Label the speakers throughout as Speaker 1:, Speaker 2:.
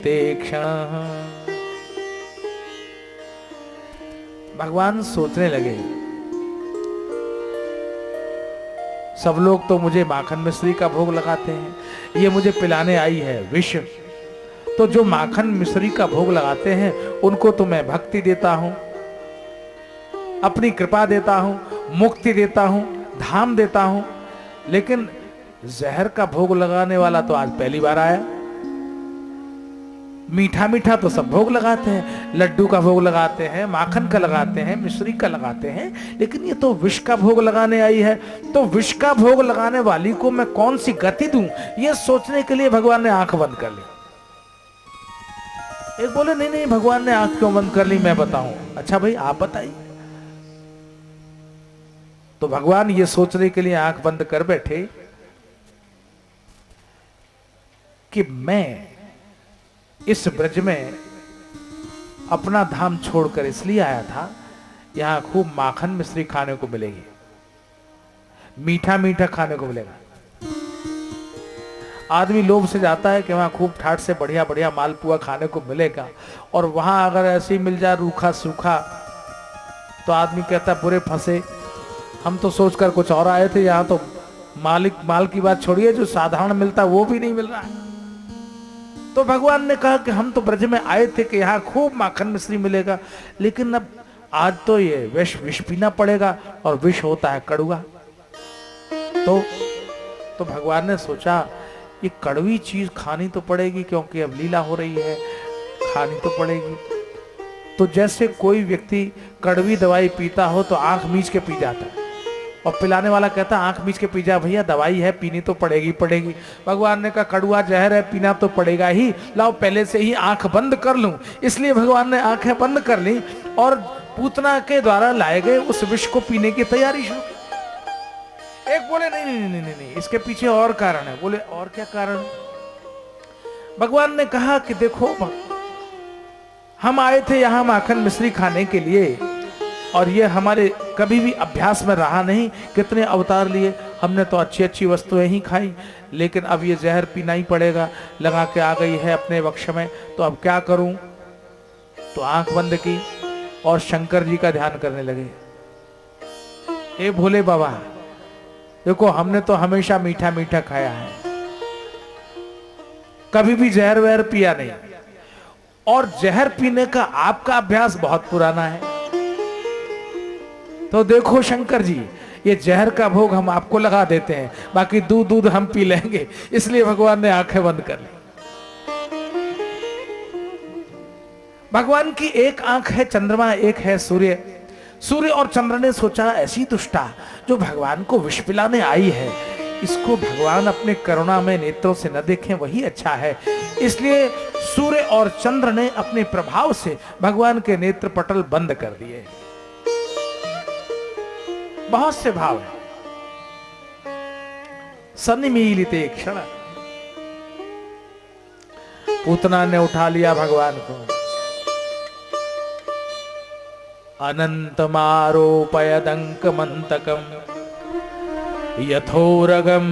Speaker 1: ते क्षण भगवान सोचने लगे, सब लोग तो मुझे माखन मिश्री का भोग लगाते हैं, ये मुझे पिलाने आई है विष। तो जो माखन मिश्री का भोग लगाते हैं उनको तो मैं भक्ति देता हूं, अपनी कृपा देता हूं, मुक्ति देता हूं, धाम देता हूं, लेकिन जहर का भोग लगाने वाला तो आज पहली बार आया। मीठा मीठा तो सब भोग लगाते हैं, लड्डू का भोग लगाते हैं, माखन का लगाते हैं, मिश्री का लगाते हैं, लेकिन ये तो विष का भोग लगाने आई है। तो विष का भोग लगाने वाली को मैं कौन सी गति दूं, ये सोचने के लिए भगवान ने आंख बंद कर ली। एक बोले नहीं नहीं भगवान ने आंख क्यों बंद कर ली, मैं बताऊं। अच्छा भाई आप बताइए। तो भगवान ये सोचने के लिए आंख बंद कर बैठे कि मैं इस ब्रज में अपना धाम छोड़कर इसलिए आया था, यहां खूब माखन मिश्री खाने को मिलेगी, मीठा मीठा खाने को मिलेगा। आदमी लोभ से जाता है कि वहां खूब ठाट से बढ़िया बढ़िया मालपुआ खाने को मिलेगा, और वहां अगर ऐसे ही मिल जाए रूखा सूखा तो आदमी कहता है बुरे फंसे, हम तो सोचकर कुछ और आए थे, यहां तो माल की बात छोड़िए, जो साधारण मिलता है वो भी नहीं मिल रहा है। तो भगवान ने कहा कि हम तो ब्रज में आए थे कि यहाँ खूब माखन मिश्री मिलेगा, लेकिन अब आज तो ये विष पीना पड़ेगा, और विष होता है कड़वा। तो भगवान ने सोचा ये कड़वी चीज खानी तो पड़ेगी, क्योंकि अब लीला हो रही है, खानी तो पड़ेगी। तो जैसे कोई व्यक्ति कड़वी दवाई पीता हो तो आंख मीच के पी जाता है, और पिलाने वाला कहता है आंख मीच के पी जा भैया, दवाई है पीनी तो पड़ेगी पड़ेगी। भगवान ने कहा कड़वा जहर है, पीना तो पड़ेगा ही, लाओ पहले से ही आंख बंद कर लूं। इसलिए भगवान ने आंखें बंद कर ली और पूतना के द्वारा लाए गए उस विष को पीने की तैयारी शुरू की। एक बोले नहीं नहीं नहीं नहीं नहीं, इसके पीछे और कारण है। बोले और क्या कारण? भगवान ने कहा कि देखो हम आए थे यहां माखन मिश्री खाने के लिए, और ये हमारे कभी भी अभ्यास में रहा नहीं, कितने अवतार लिए हमने तो अच्छी अच्छी वस्तुएं ही खाई, लेकिन अब ये जहर पीना ही पड़ेगा, लगा के आ गई है अपने वक्ष में, तो अब क्या करूं? तो आंख बंद की और शंकर जी का ध्यान करने लगे। ए भोले बाबा देखो, हमने तो हमेशा मीठा मीठा खाया है, कभी भी जहर वहर पिया नहीं, और जहर पीने का आपका अभ्यास बहुत पुराना है। तो देखो शंकर जी, ये जहर का भोग हम आपको लगा देते हैं, बाकी दूध हम पी लेंगे। इसलिए भगवान ने आंखें बंद कर ली। भगवान की एक आंख है चंद्रमा, एक है सूर्य। सूर्य और चंद्र ने सोचा ऐसी दुष्टा जो भगवान को विष पिलाने आई है, इसको भगवान अपने करुणा में नेत्रों से न देखें वही अच्छा है। इसलिए सूर्य और चंद्र ने अपने प्रभाव से भगवान के नेत्र पटल बंद कर दिए। बहुत से भाव है। सन्निमीलिते क्षण, पूतना ने उठा लिया भगवान को, अनंतमारोपयदंक मंतकम यथोरगम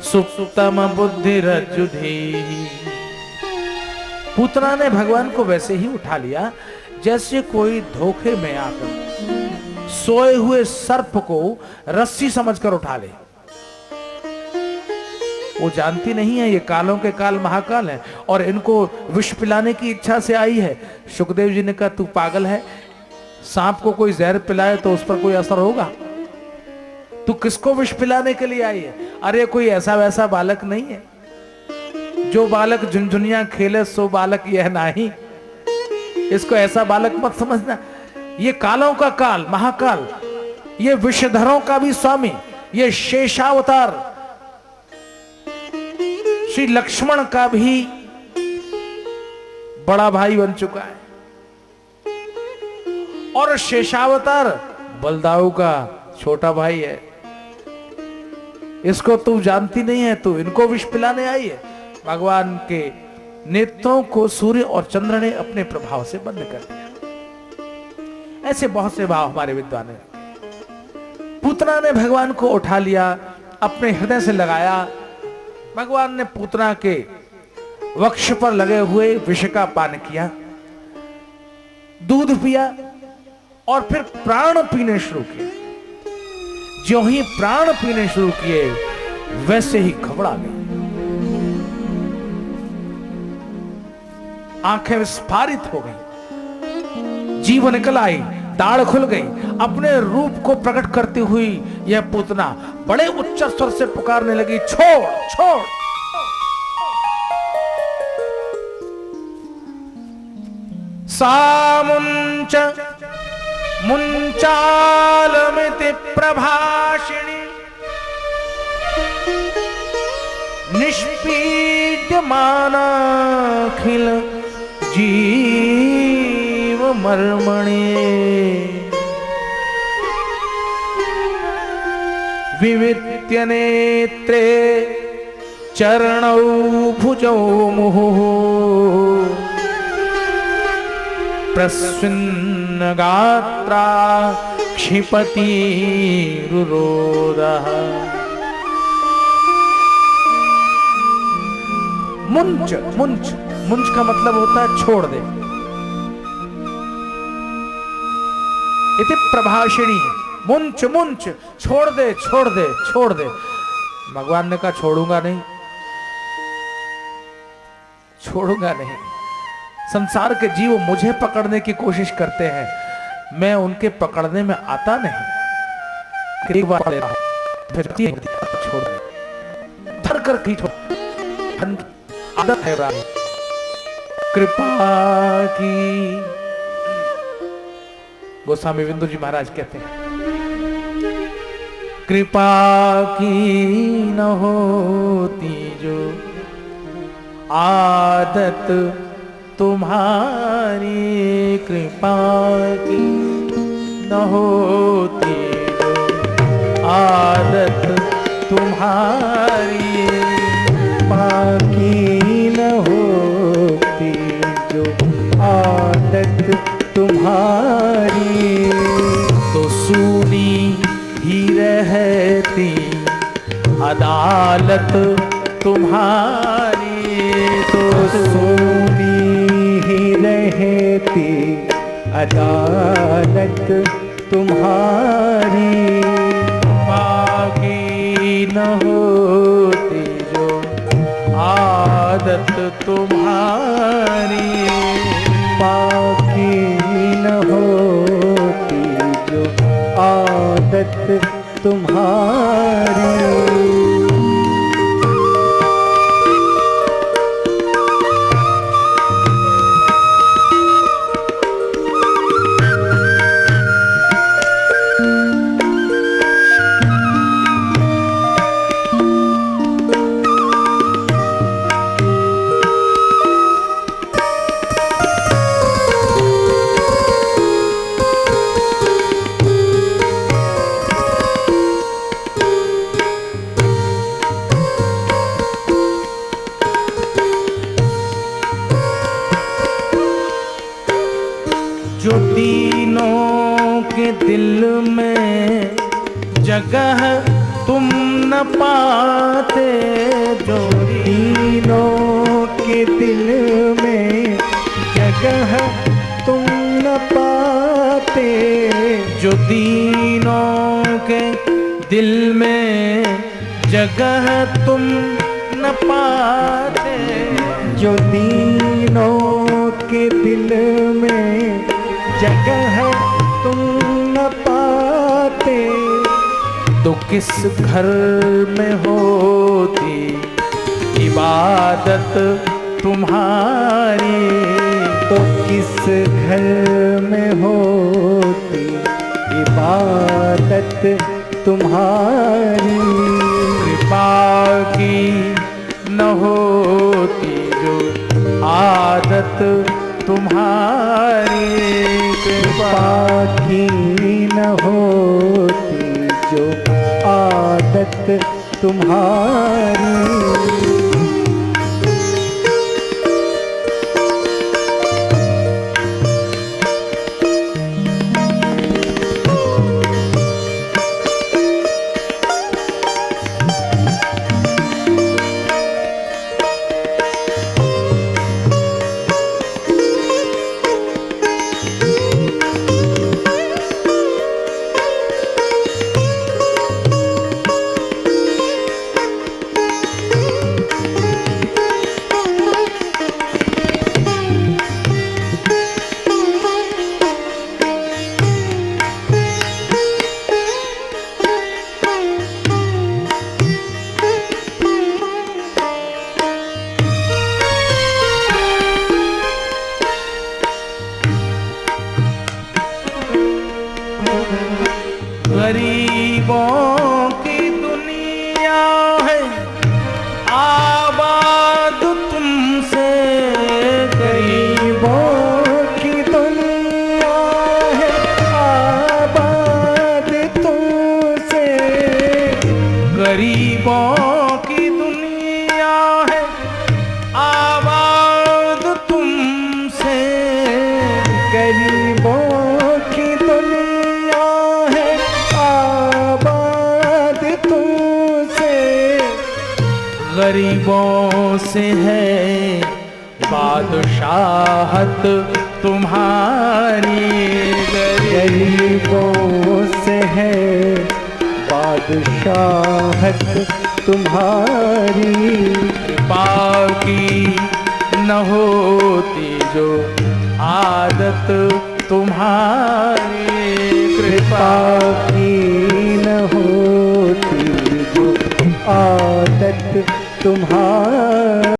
Speaker 1: सुप्तम बुद्धिरज्जुधि। पूतना ने भगवान को वैसे ही उठा लिया जैसे कोई धोखे में आकर सोए हुए सर्प को रस्सी समझकर उठा ले। वो जानती नहीं है ये कालों के काल महाकाल है, और इनको विष पिलाने की इच्छा से आई है। सुखदेव जी ने कहा तू पागल है, सांप को कोई जहर पिलाए तो उस पर कोई असर होगा? तू किसको विष पिलाने के लिए आई है? अरे कोई ऐसा वैसा बालक नहीं है, जो बालक झुनझुनिया खेले सो बालक यह नहीं। इसको ऐसा बालक मत समझना। ये कालों का काल महाकाल, ये विषधरों का भी स्वामी, ये शेषावतार श्री लक्ष्मण का भी बड़ा भाई बन चुका है, और शेषावतार बलदाऊ का छोटा भाई है। इसको तू जानती नहीं है, तू इनको विष पिलाने आई है। भगवान के नेत्रों को सूर्य और चंद्र ने अपने प्रभाव से बंद कर दिया। ऐसे बहुत से भाव हमारे विद्वान हैं। पूतना ने भगवान को उठा लिया, अपने हृदय से लगाया। भगवान ने पूतना के वृक्ष पर लगे हुए विष का पान किया, दूध पिया और फिर प्राण पीने शुरू किए। जो ही प्राण पीने शुरू किए वैसे ही घबरा गए, आंखें विस्फारित हो गई, जीभ निकल आई, दाढ़ खुल गई। अपने रूप को प्रकट करती हुई यह पूतना बड़े उच्च स्वर से पुकारने लगी, छोड़ छोड़। सामुंच मुंचालमिति प्रभाषिणी निष्पीड्यमानाखिल जीव मर्मणे विवित्य नेत्रे चरणौ भुजौ मुहुः प्रस्विन्न गात्रा क्षिपति रुरोदः। मुंच मुंच मुंच का मतलब होता है छोड़ दे। इति प्रभाषिणी, मुंच मुंच, छोड़ दे छोड़ दे छोड़ दे। भगवान ने कहा छोड़ूंगा नहीं, छोड़ूंगा नहीं। संसार के जीव मुझे पकड़ने की कोशिश करते हैं, मैं उनके पकड़ने में आता नहीं। एक बार ले रहा हूं, फिर छोड़ दे, थर कर की छोड़, आदत है रानी। कृपा की, गोस्वामी बिंदु जी महाराज कहते हैं, कृपा की न होती जो आदत तुम्हारी, कृपा की न होती जो आदत तुम्हारी,
Speaker 2: कृपा की न होती जो आदत तुम्हारी,
Speaker 1: तो सूनी ही रहती अदालत तुम्हारी,
Speaker 2: तो सोनी ही रहती अदालत तुम्हारी,
Speaker 1: बाकी न होती जो आदत तुम्हारी,
Speaker 2: बाकी न होती जो आदत तुम्हारी।
Speaker 1: जो तीनों के दिल में जगह तुम न पाते, जो
Speaker 2: तीनों के दिल में जगह तुम न पाते,
Speaker 1: जो तीनों के दिल में जगह तुम न पाते,
Speaker 2: जो तीनों के दिल में जगह तुम न पाते,
Speaker 1: तो किस घर में होती इबादत तुम्हारी,
Speaker 2: तो किस घर में होती इबादत तुम्हारी,
Speaker 1: कृपा की न होती जो आदत तुम्हारी,
Speaker 2: कृपा की न होती जो आदत तुम्हारी।
Speaker 1: गरीबों से है बादशाहत तुम्हारी,
Speaker 2: गरीबों से है बादशाहत तुम्हारी।
Speaker 1: कृपा की न होती जो आदत तुम्हारी,
Speaker 2: कृपा की न होती जो आदत तुम्हारी।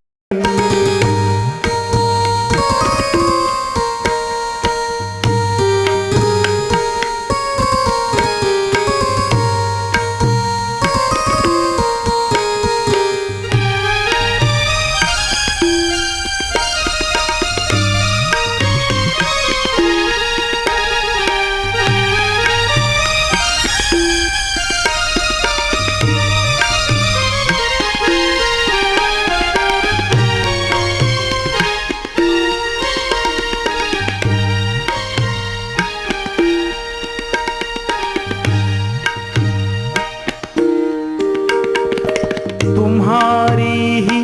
Speaker 1: तुम्हारी ही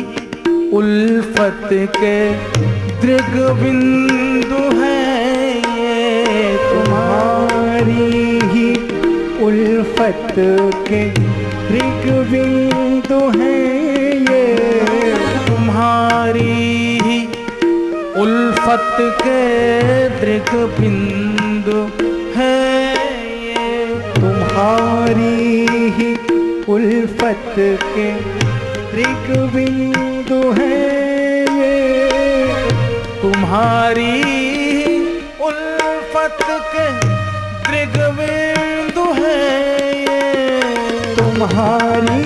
Speaker 1: उल्फत के दृग बिंदु है ये,
Speaker 2: तुम्हारी ही उल्फत के दृग बिंदु है ये।
Speaker 1: तुम्हारी ही उल्फत के दृग बिंदु है ये,
Speaker 2: तुम्हारी ही उल्फत के दृग बिंदु है ये।
Speaker 1: तुम्हारी उल्फत के दृग बिंदु है ये,
Speaker 2: तुम्हारी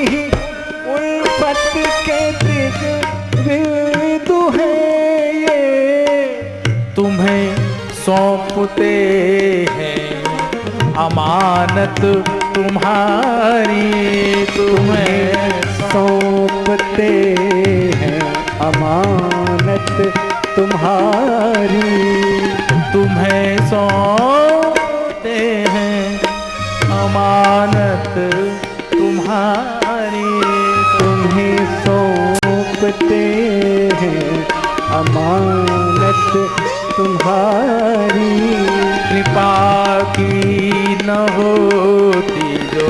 Speaker 2: ही उल्फत के दृग बिंदु है ये।
Speaker 1: तुम्हें सौंपते हैं अमानत तुम्हारी, तुम्हें
Speaker 2: सौंपते हैं अमानत तुम्हारी।
Speaker 1: तुम्हें सौंपते हैं अमानत तुम्हारी,
Speaker 2: तुम्हें सौंपते हैं अमानत तुम्हारी।
Speaker 1: कृपा की न होती जो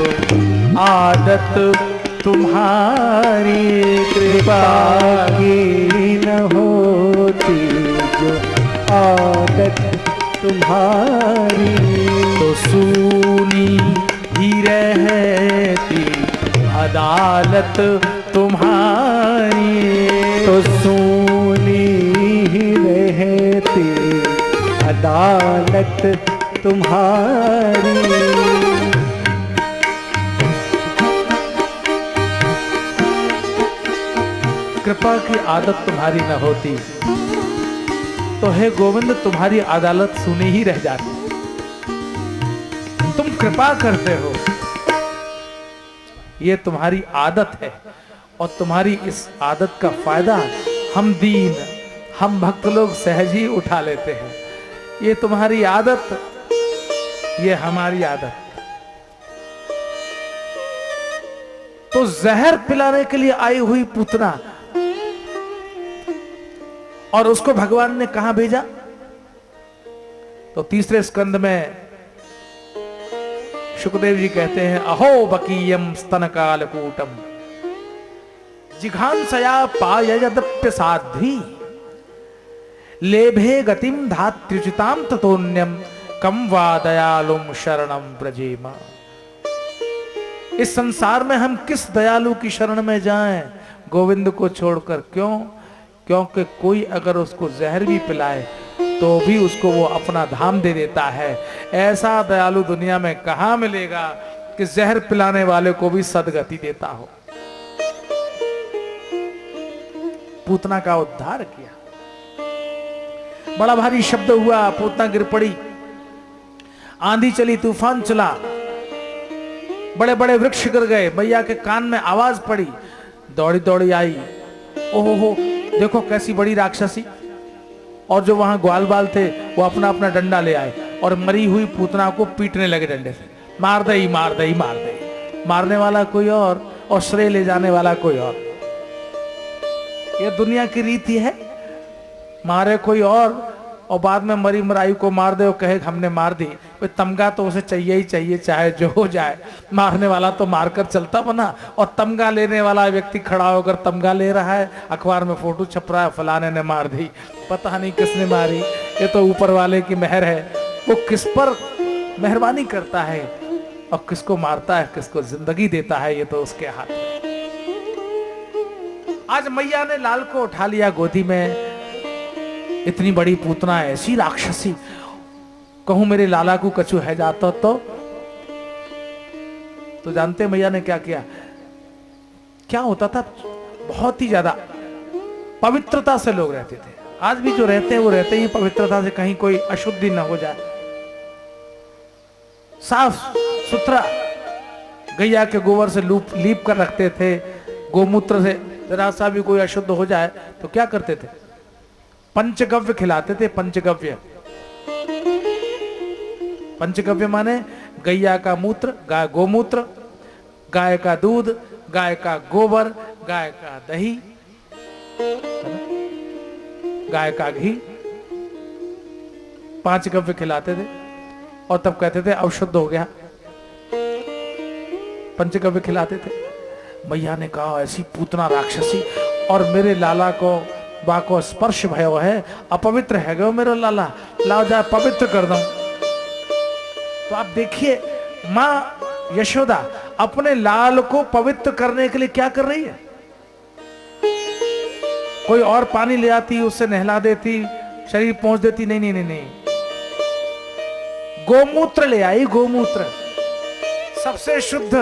Speaker 1: आदत तुम्हारी,
Speaker 2: कृपा की न होती जो आदत तुम्हारी।
Speaker 1: तो सूनी ही रहती अदालत तुम्हारी,
Speaker 2: तो सूनी ही रहती अदालत तुम्हारी।
Speaker 1: कृपा की आदत तुम्हारी न होती तो हे गोविंद तुम्हारी अदालत सुनी ही रह जाती। तुम कृपा करते हो, ये तुम्हारी आदत है, और तुम्हारी इस आदत का फायदा हम दीन, हम भक्त लोग सहज ही उठा लेते हैं। ये तुम्हारी आदत, ये हमारी आदत। तो जहर पिलाने के लिए आई हुई पूतना, और उसको भगवान ने कहां भेजा? तो तीसरे स्कंद में शुकदेव जी कहते हैं, अहो बकीयम स्तन कालकूटम जिघांसया पाययदप्य साध्वी लेभे गतिम धात्र्युचिताम ततोन्यम कम वा दयालुम शरणम ब्रजेमा। इस संसार में हम किस दयालु की शरण में जाएं गोविंद को छोड़कर? क्यों? क्योंकि कोई अगर उसको जहर भी पिलाए तो भी उसको वो अपना धाम दे देता है। ऐसा दयालु दुनिया में कहां मिलेगा कि जहर पिलाने वाले को भी सदगति देता हो। पूतना का उद्धार किया, बड़ा भारी शब्द हुआ, पूतना गिर पड़ी, आंधी चली, तूफान चला, बड़े बड़े वृक्ष गिर गए, मैया के कान में आवाज पड़ी, दौड़ी दौड़ी आई, ओहो देखो कैसी बड़ी राक्षसी। और जो वहां ग्वाल बाल थे वो अपना अपना डंडा ले आए और मरी हुई पूतना को पीटने लगे डंडे से, मार दे मार दे मार दे। मारने वाला कोई और श्रेय ले जाने वाला कोई और। ये दुनिया की रीति है, मारे कोई और बाद में मरी मराई को मार दे और कहे हमने मार दी। कोई तमगा तो उसे चाहिए ही चाहिए, चाहे जो हो जाए। मारने वाला तो मारकर चलता बना, और तमगा लेने वाला व्यक्ति खड़ा होकर तमगा ले रहा है, अखबार में फोटो छप रहा है, फलाने ने मार दी। पता नहीं किसने मारी, ये तो ऊपर वाले की मेहर है। वो किस पर मेहरबानी करता है और किसको मारता है, किसको जिंदगी देता है, ये तो उसके हाथ में। आज मैया ने लाल को उठा लिया गोदी में। इतनी बड़ी पूतना, ऐसी राक्षसी, कहूं मेरे लाला को कछु है जाता तो जानते मैया ने क्या किया? क्या होता था, बहुत ही ज्यादा पवित्रता से लोग रहते थे। आज भी जो रहते हैं वो रहते ही पवित्रता से, कहीं कोई अशुद्धि न हो जाए। साफ सुथरा गैया के गोबर से लीप कर रखते थे। गोमूत्र से जरा सा भी कोई अशुद्ध हो जाए तो क्या करते थे? पंचगव्य खिलाते थे। पंचगव्य, पंचगव्य माने गैया का मूत्र, गाय गोमूत्र, गाय का दूध, गाय का गोबर, गाय का दही, गाय का घी, 5 गव्य खिलाते थे। और तब कहते थे अवशुद्ध हो गया। पंचगव्य खिलाते थे। मैया ने कहा ऐसी पूतना राक्षसी, और मेरे लाला को बा को स्पर्श भयो है, अपवित्र है गयो मेरा लाला, लाओ जाए पवित्र कर दो। तो आप देखिए माँ यशोदा अपने लाल को पवित्र करने के लिए क्या कर रही है। कोई और पानी ले आती, उससे नहला देती, शरीर पहुंच देती, नहीं नहीं नहीं नहीं, गोमूत्र ले आई। गोमूत्र सबसे शुद्ध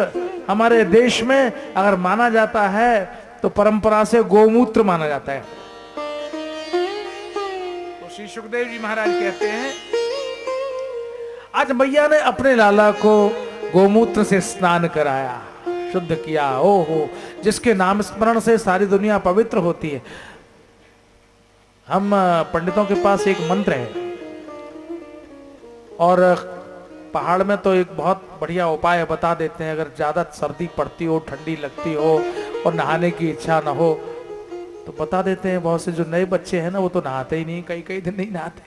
Speaker 1: हमारे देश में अगर माना जाता है तो परंपरा से गोमूत्र माना जाता है। तो श्री सुखदेव जी महाराज कहते हैं आज मैया ने अपने लाला को गोमूत्र से स्नान कराया, शुद्ध किया। ओहो, जिसके नाम स्मरण से सारी दुनिया पवित्र होती है। हम पंडितों के पास एक मंत्र है, और पहाड़ में तो एक बहुत बढ़िया उपाय बता देते हैं। अगर ज्यादा सर्दी पड़ती हो, ठंडी लगती हो और नहाने की इच्छा ना हो तो बता देते हैं। बहुत से जो नए बच्चे हैं ना, वो तो नहाते ही नहीं, कई कई दिन नहीं नहाते।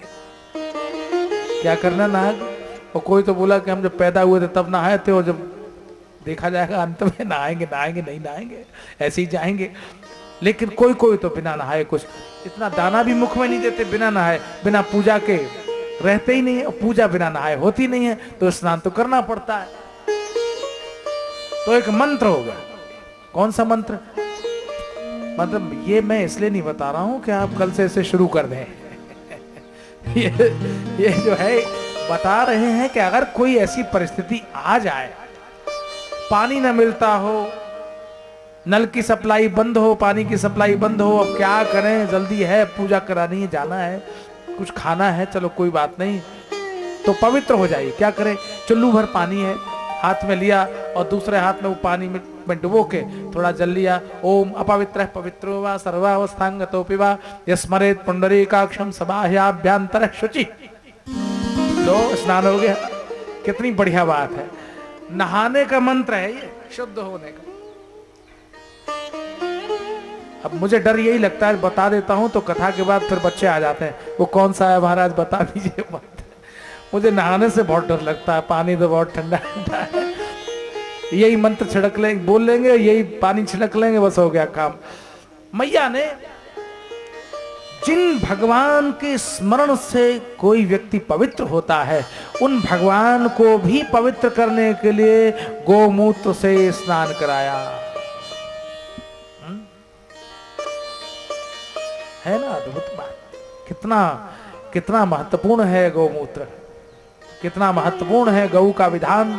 Speaker 1: क्या करना नहा? और कोई तो बोला कि हम जब पैदा हुए थे तब नहाए थे, और जब देखा जाएगा अंत में नहाएंगे नहाएंगे नहीं नहाएंगे, ऐसे ही जाएंगे। लेकिन कोई कोई तो बिना नहाए, कुछ इतना दाना भी मुख में नहीं देते बिना नहाए, बिना पूजा के रहते ही नहीं है। पूजा बिना नहाए होती नहीं है, तो स्नान तो करना पड़ता है। तो एक मंत्र होगा। कौन सा मंत्र? मतलब ये मैं इसलिए नहीं बता रहा हूं कि आप कल से इसे शुरू कर दें। ये जो है बता रहे हैं कि अगर कोई ऐसी परिस्थिति आ जाए, पानी न मिलता हो, नल की सप्लाई बंद हो, पानी की सप्लाई बंद हो, अब क्या करें, जल्दी है, पूजा करानी है, जाना है, कुछ खाना है, चलो कोई बात नहीं, तो पवित्र हो जाइए। क्या करें? चुल्लू भर पानी है, हाथ में लिया और दूसरे हाथ में वो पानी में डुबो के थोड़ा जल लिया। ओम अपवित्र पवित्रो वा सर्वावस्थांगतोपि वा यस्मरेत पुंडरीकाक्षम सबाह्याभ्यंतर शुचि। लो, स्नान हो गया। कितनी बढ़िया बात है। नहाने का मंत्र है ये, शुद्ध होने का। अब मुझे डर यही लगता है, बता देता हूं तो कथा के बाद फिर बच्चे आ जाते हैं, वो कौन सा है महाराज बता दीजिए मत। मुझे नहाने से बहुत डर लगता है, पानी तो बहुत ठंडा ठंडा है। यही मंत्र छिड़क लेंगे, बोल लेंगे, यही पानी छिड़क लेंगे, बस हो गया काम। मैया ने जिन भगवान के स्मरण से कोई व्यक्ति पवित्र होता है, उन भगवान को भी पवित्र करने के लिए गोमूत्र से स्नान कराया। है ना अद्भुत बात? कितना कितना महत्वपूर्ण है गोमूत्र, कितना महत्वपूर्ण है गौ का विधान।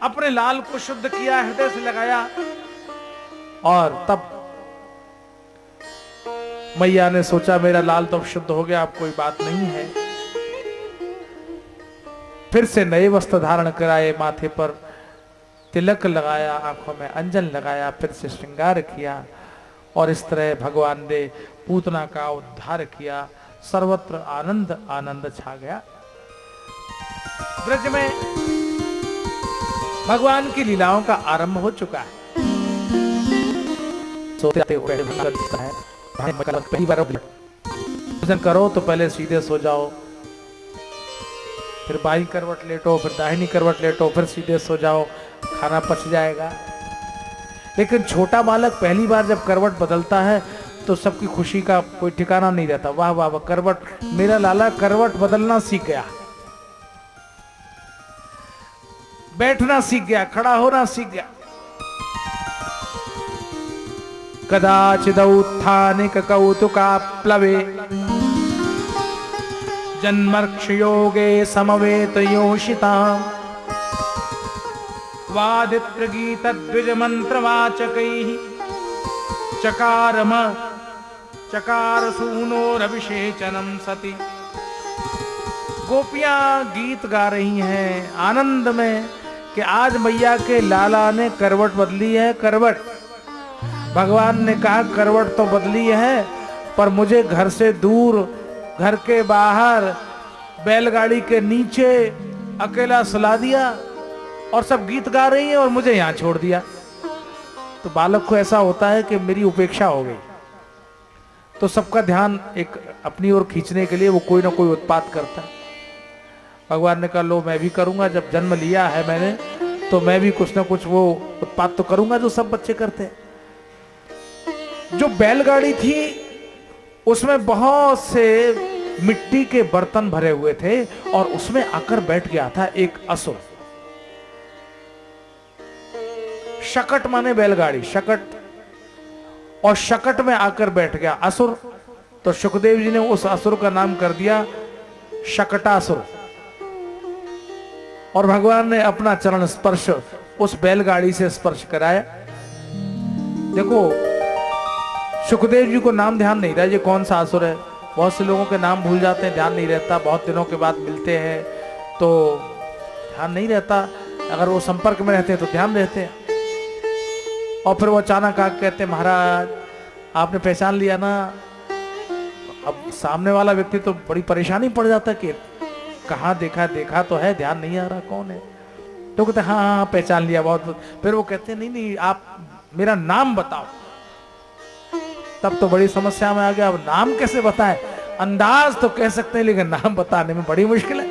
Speaker 1: अपने लाल को शुद्ध किया, हृदय से लगाया, और तब मैया ने सोचा मेरा लाल तो शुद्ध हो गया, अब कोई बात नहीं है। फिर से नए वस्त्र धारण कराए, माथे पर तिलक लगाया, आंखों में अंजन लगाया, फिर से श्रृंगार किया, और इस तरह भगवान ने पूतना का उद्धार किया। सर्वत्र आनंद आनंद छा गया। ब्रज में भगवान की लीलाओं का आरंभ हो चुका है। सोते हुए करता है। पहली बार भोजन करो तो पहले सीधे सो जाओ, फिर बाई करवट लेटो, फिर दाहिनी करवट लेटो, फिर सीधे सो जाओ, खाना पच जाएगा। लेकिन छोटा बालक पहली बार जब करवट बदलता है तो सबकी खुशी का कोई ठिकाना नहीं रहता। वाह वाह वाह, करवट, मेरा लाला करवट बदलना सीख गया, बैठना सीख गया, खड़ा होना सीख गया। कदाचिदौत्थानिक कौतुकाप्लवे जन्मर्क्ष योगे समवेत योषिताम् वादित्र गीत द्विज मंत्र वाचकैः चकार सूनोरभिषेचनम सती। गोपियां गीत गा रही हैं आनंद में कि आज मैया के लाला ने करवट बदली है। करवट, भगवान ने कहा करवट तो बदली है, पर मुझे घर से दूर, घर के बाहर, बैलगाड़ी के नीचे अकेला सुला दिया और सब गीत गा रही है और मुझे यहां छोड़ दिया। तो बालक को ऐसा होता है कि मेरी उपेक्षा हो गई, तो सबका ध्यान एक अपनी ओर खींचने के लिए वो कोई ना कोई उत्पात करता है। भगवान ने कहा लो मैं भी करूंगा, जब जन्म लिया है मैंने तो मैं भी कुछ ना कुछ वो उत्पात तो करूंगा जो सब बच्चे करते हैं। जो बैलगाड़ी थी उसमें बहुत से मिट्टी के बर्तन भरे हुए थे और उसमें आकर बैठ गया था एक असुर। शकट माने बैलगाड़ी, शकट, और शकट में आकर बैठ गया असुर। तो सुखदेव जी ने उस असुर का नाम कर दिया शकटासुर। और भगवान ने अपना चरण स्पर्श उस बैलगाड़ी से स्पर्श कराया। देखो सुखदेव जी को नाम ध्यान नहीं रहा ये कौन सा असुर है। बहुत से लोगों के नाम भूल जाते हैं, ध्यान नहीं रहता, बहुत दिनों के बाद मिलते हैं तो ध्यान नहीं रहता, अगर वो संपर्क में रहते हैं तो ध्यान रहते हैं। और फिर वो अचानक आके कहते महाराज आपने पहचान लिया ना। अब सामने वाला व्यक्ति तो बड़ी परेशानी पड़ जाता है कि कहाँ देखा, देखा तो है, ध्यान नहीं आ रहा कौन है। तो कहते हाँ हाँ पहचान लिया बहुत। फिर वो कहते नहीं नहीं आप मेरा नाम बताओ। तब तो बड़ी समस्या में आ गया, अब नाम कैसे बताएं। अंदाज तो कह सकते हैं लेकिन नाम बताने में बड़ी मुश्किल है।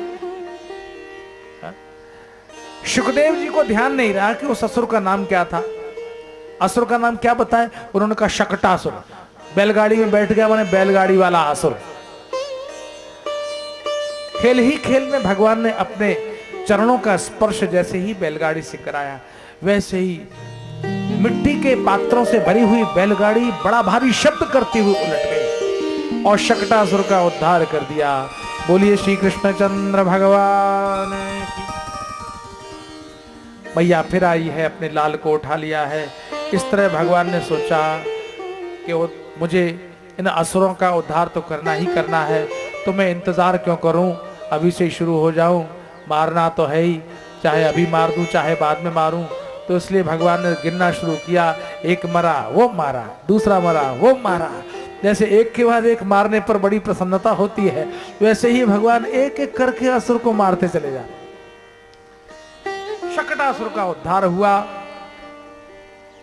Speaker 1: सुखदेव जी को ध्यान नहीं रहा कि उस असुर का नाम क्या था। असुर का नाम क्या बताएं, उन्होंने कहा शकटासुर। बैलगाड़ी में बैठ गया माने बैलगाड़ी वाला असुर। खेल ही खेल में भगवान ने अपने चरणों का स्पर्श जैसे ही बैलगाड़ी से कराया, वैसे ही मिट्टी के पात्रों से भरी हुई बैलगाड़ी बड़ा भारी शब्द करती हुई उलट गई और शकटासुर का उद्धार कर दिया। बोलिए श्री कृष्णचंद्र भगवान की। मैया फिर आई है, अपने लाल को उठा लिया है। इस तरह भगवान ने सोचा कि मुझे इन असुरों का उद्धार तो करना ही करना है, तो मैं इंतजार क्यों करूं, अभी से शुरू हो जाऊं। मारना तो है ही, चाहे अभी मार दूं चाहे बाद में मारूं। तो इसलिए भगवान ने गिनना शुरू किया। एक मरा वो मारा, दूसरा मरा वो मारा। जैसे एक के बाद एक मारने पर बड़ी प्रसन्नता होती है, वैसे ही भगवान एक एक करके असुर को मारते चले जाते। शकटासुर का उद्धार हुआ।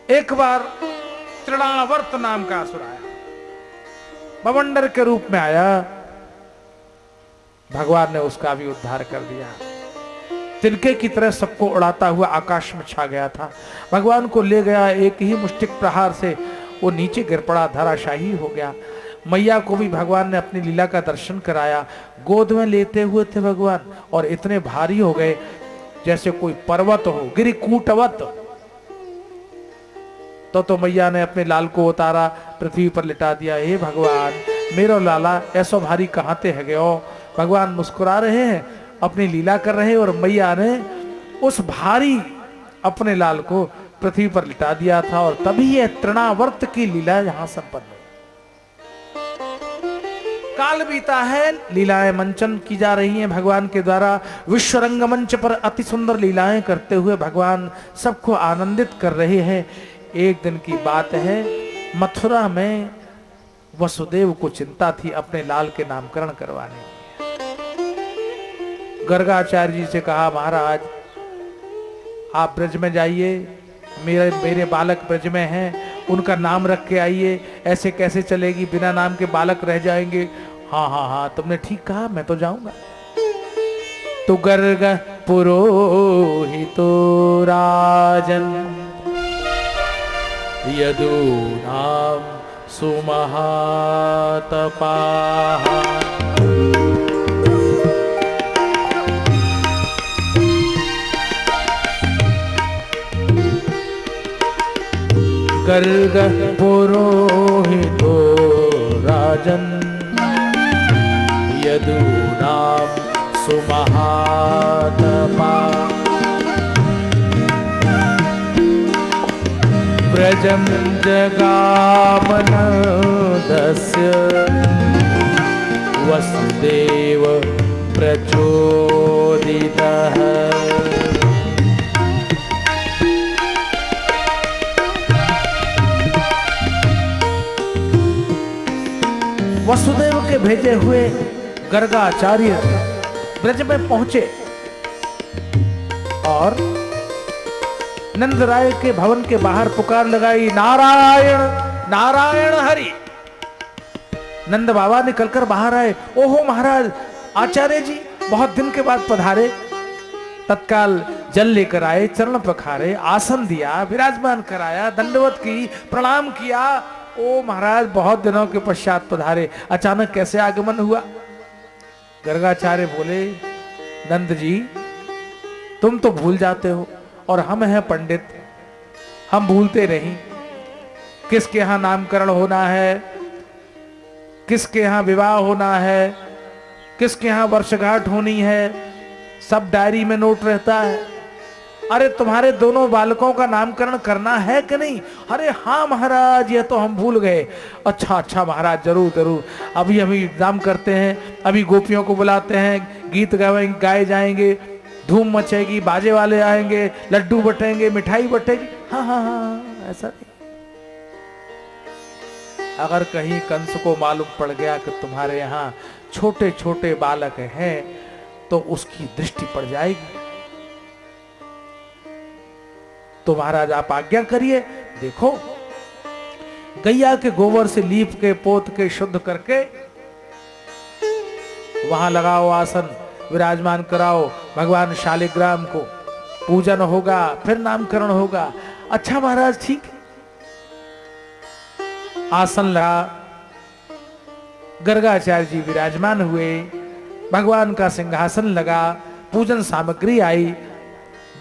Speaker 1: एक बार तृणावर्त नाम का असुर आया, बवंडर के रूप में आया। भगवान ने उसका भी उद्धार कर दिया। तिनके की तरह सबको उड़ाता हुआ आकाश में छा गया था। भगवान को ले गया, एक ही मुष्टिक प्रहार से वो नीचे गिर पड़ा, धराशाही हो गया। मैया को भी भगवान ने अपनी लीला का दर्शन कराया। गोद में लेते हुए थे भगवान और इतने भारी हो गए जैसे कोई पर्वत हो, गिरिकूटवत। तो मैया ने अपने लाल को उतारा, पृथ्वी पर लिटा दिया। हे भगवान मेरो लाला ऐसो भारी कहाँ ते है गयो। भगवान मुस्कुरा रहे हैं, अपनी लीला कर रहे हैं और मैया ने उस भारी अपने लाल को पृथ्वी पर लिटा दिया था। और तभी यह तृणावर्त की लीला यहां संपन्न हुई। काल बीता है, लीलाएं मंचन की जा रही हैं भगवान के द्वारा। विश्व रंगमंच पर अति सुंदर लीलाएं करते हुए भगवान सबको आनंदित कर रहे हैं। एक दिन की बात है, मथुरा में वसुदेव को चिंता थी अपने लाल के नामकरण करवाने की। गर्गाचार्य जी से कहा महाराज आप ब्रज में जाइए, मेरे बालक ब्रज में हैं उनका नाम रख के आइए, ऐसे कैसे चलेगी, बिना नाम के बालक रह जाएंगे। हाँ हाँ हाँ, तुमने ठीक कहा, मैं तो जाऊंगा। तो गर्ग पुरोहितो राजन यदूनाम सुमहातपाः गर्ग पुरोहितो राजन यदूनाम सुमहातपाः व्रजं जगामनदस्य वसुदेव प्रचोदितः। वसुदेव के भेजे हुए गर्गाचार्य ब्रज में पहुंचे और नंद राय के भवन के बाहर पुकार लगाई, नारायण नारायण हरि। नंद बाबा निकलकर बाहर आए। ओहो महाराज, आचार्य जी बहुत दिन के बाद पधारे। तत्काल जल लेकर आए, चरण पखारे, आसन दिया, विराजमान कराया, दंडवत की, प्रणाम किया। ओ महाराज, बहुत दिनों के पश्चात पधारे, अचानक कैसे आगमन हुआ? गर्गाचार्य बोले, नंद जी तुम तो भूल जाते हो और हम हैं पंडित, हम भूलते नहीं। किसके यहाँ नामकरण होना है, किसके यहाँ विवाह होना है, किसके यहाँ वर्षगांठ होनी है, सब डायरी में नोट रहता है। अरे तुम्हारे दोनों बालकों का नामकरण करना है कि नहीं? अरे हाँ महाराज, ये तो हम भूल गए। अच्छा अच्छा महाराज, जरूर जरूर, अभी अभी नाम करते हैं, अभी गोपियों को बुलाते हैं, गीत गाए जाएंगे, धूम मचेगी, बाजे वाले आएंगे, लड्डू बटेंगे, मिठाई बटेगी। हाँ हाँ हाँ, ऐसा नहीं। अगर कहीं कंस को मालूम पड़ गया कि तुम्हारे यहाँ छोटे छोटे बालक हैं तो उसकी दृष्टि पड़ जाएगी। तो महाराज आप आज्ञा करिए। देखो, गैया के गोबर से लीप के पोत के शुद्ध करके वहां लगाओ आसन, विराजमान कराओ भगवान शालिग्राम को, पूजन होगा, फिर नामकरण होगा। अच्छा महाराज ठीक है। आसन लगा, गर्गाचार्य जी विराजमान हुए, भगवान का सिंहासन लगा, पूजन सामग्री आई,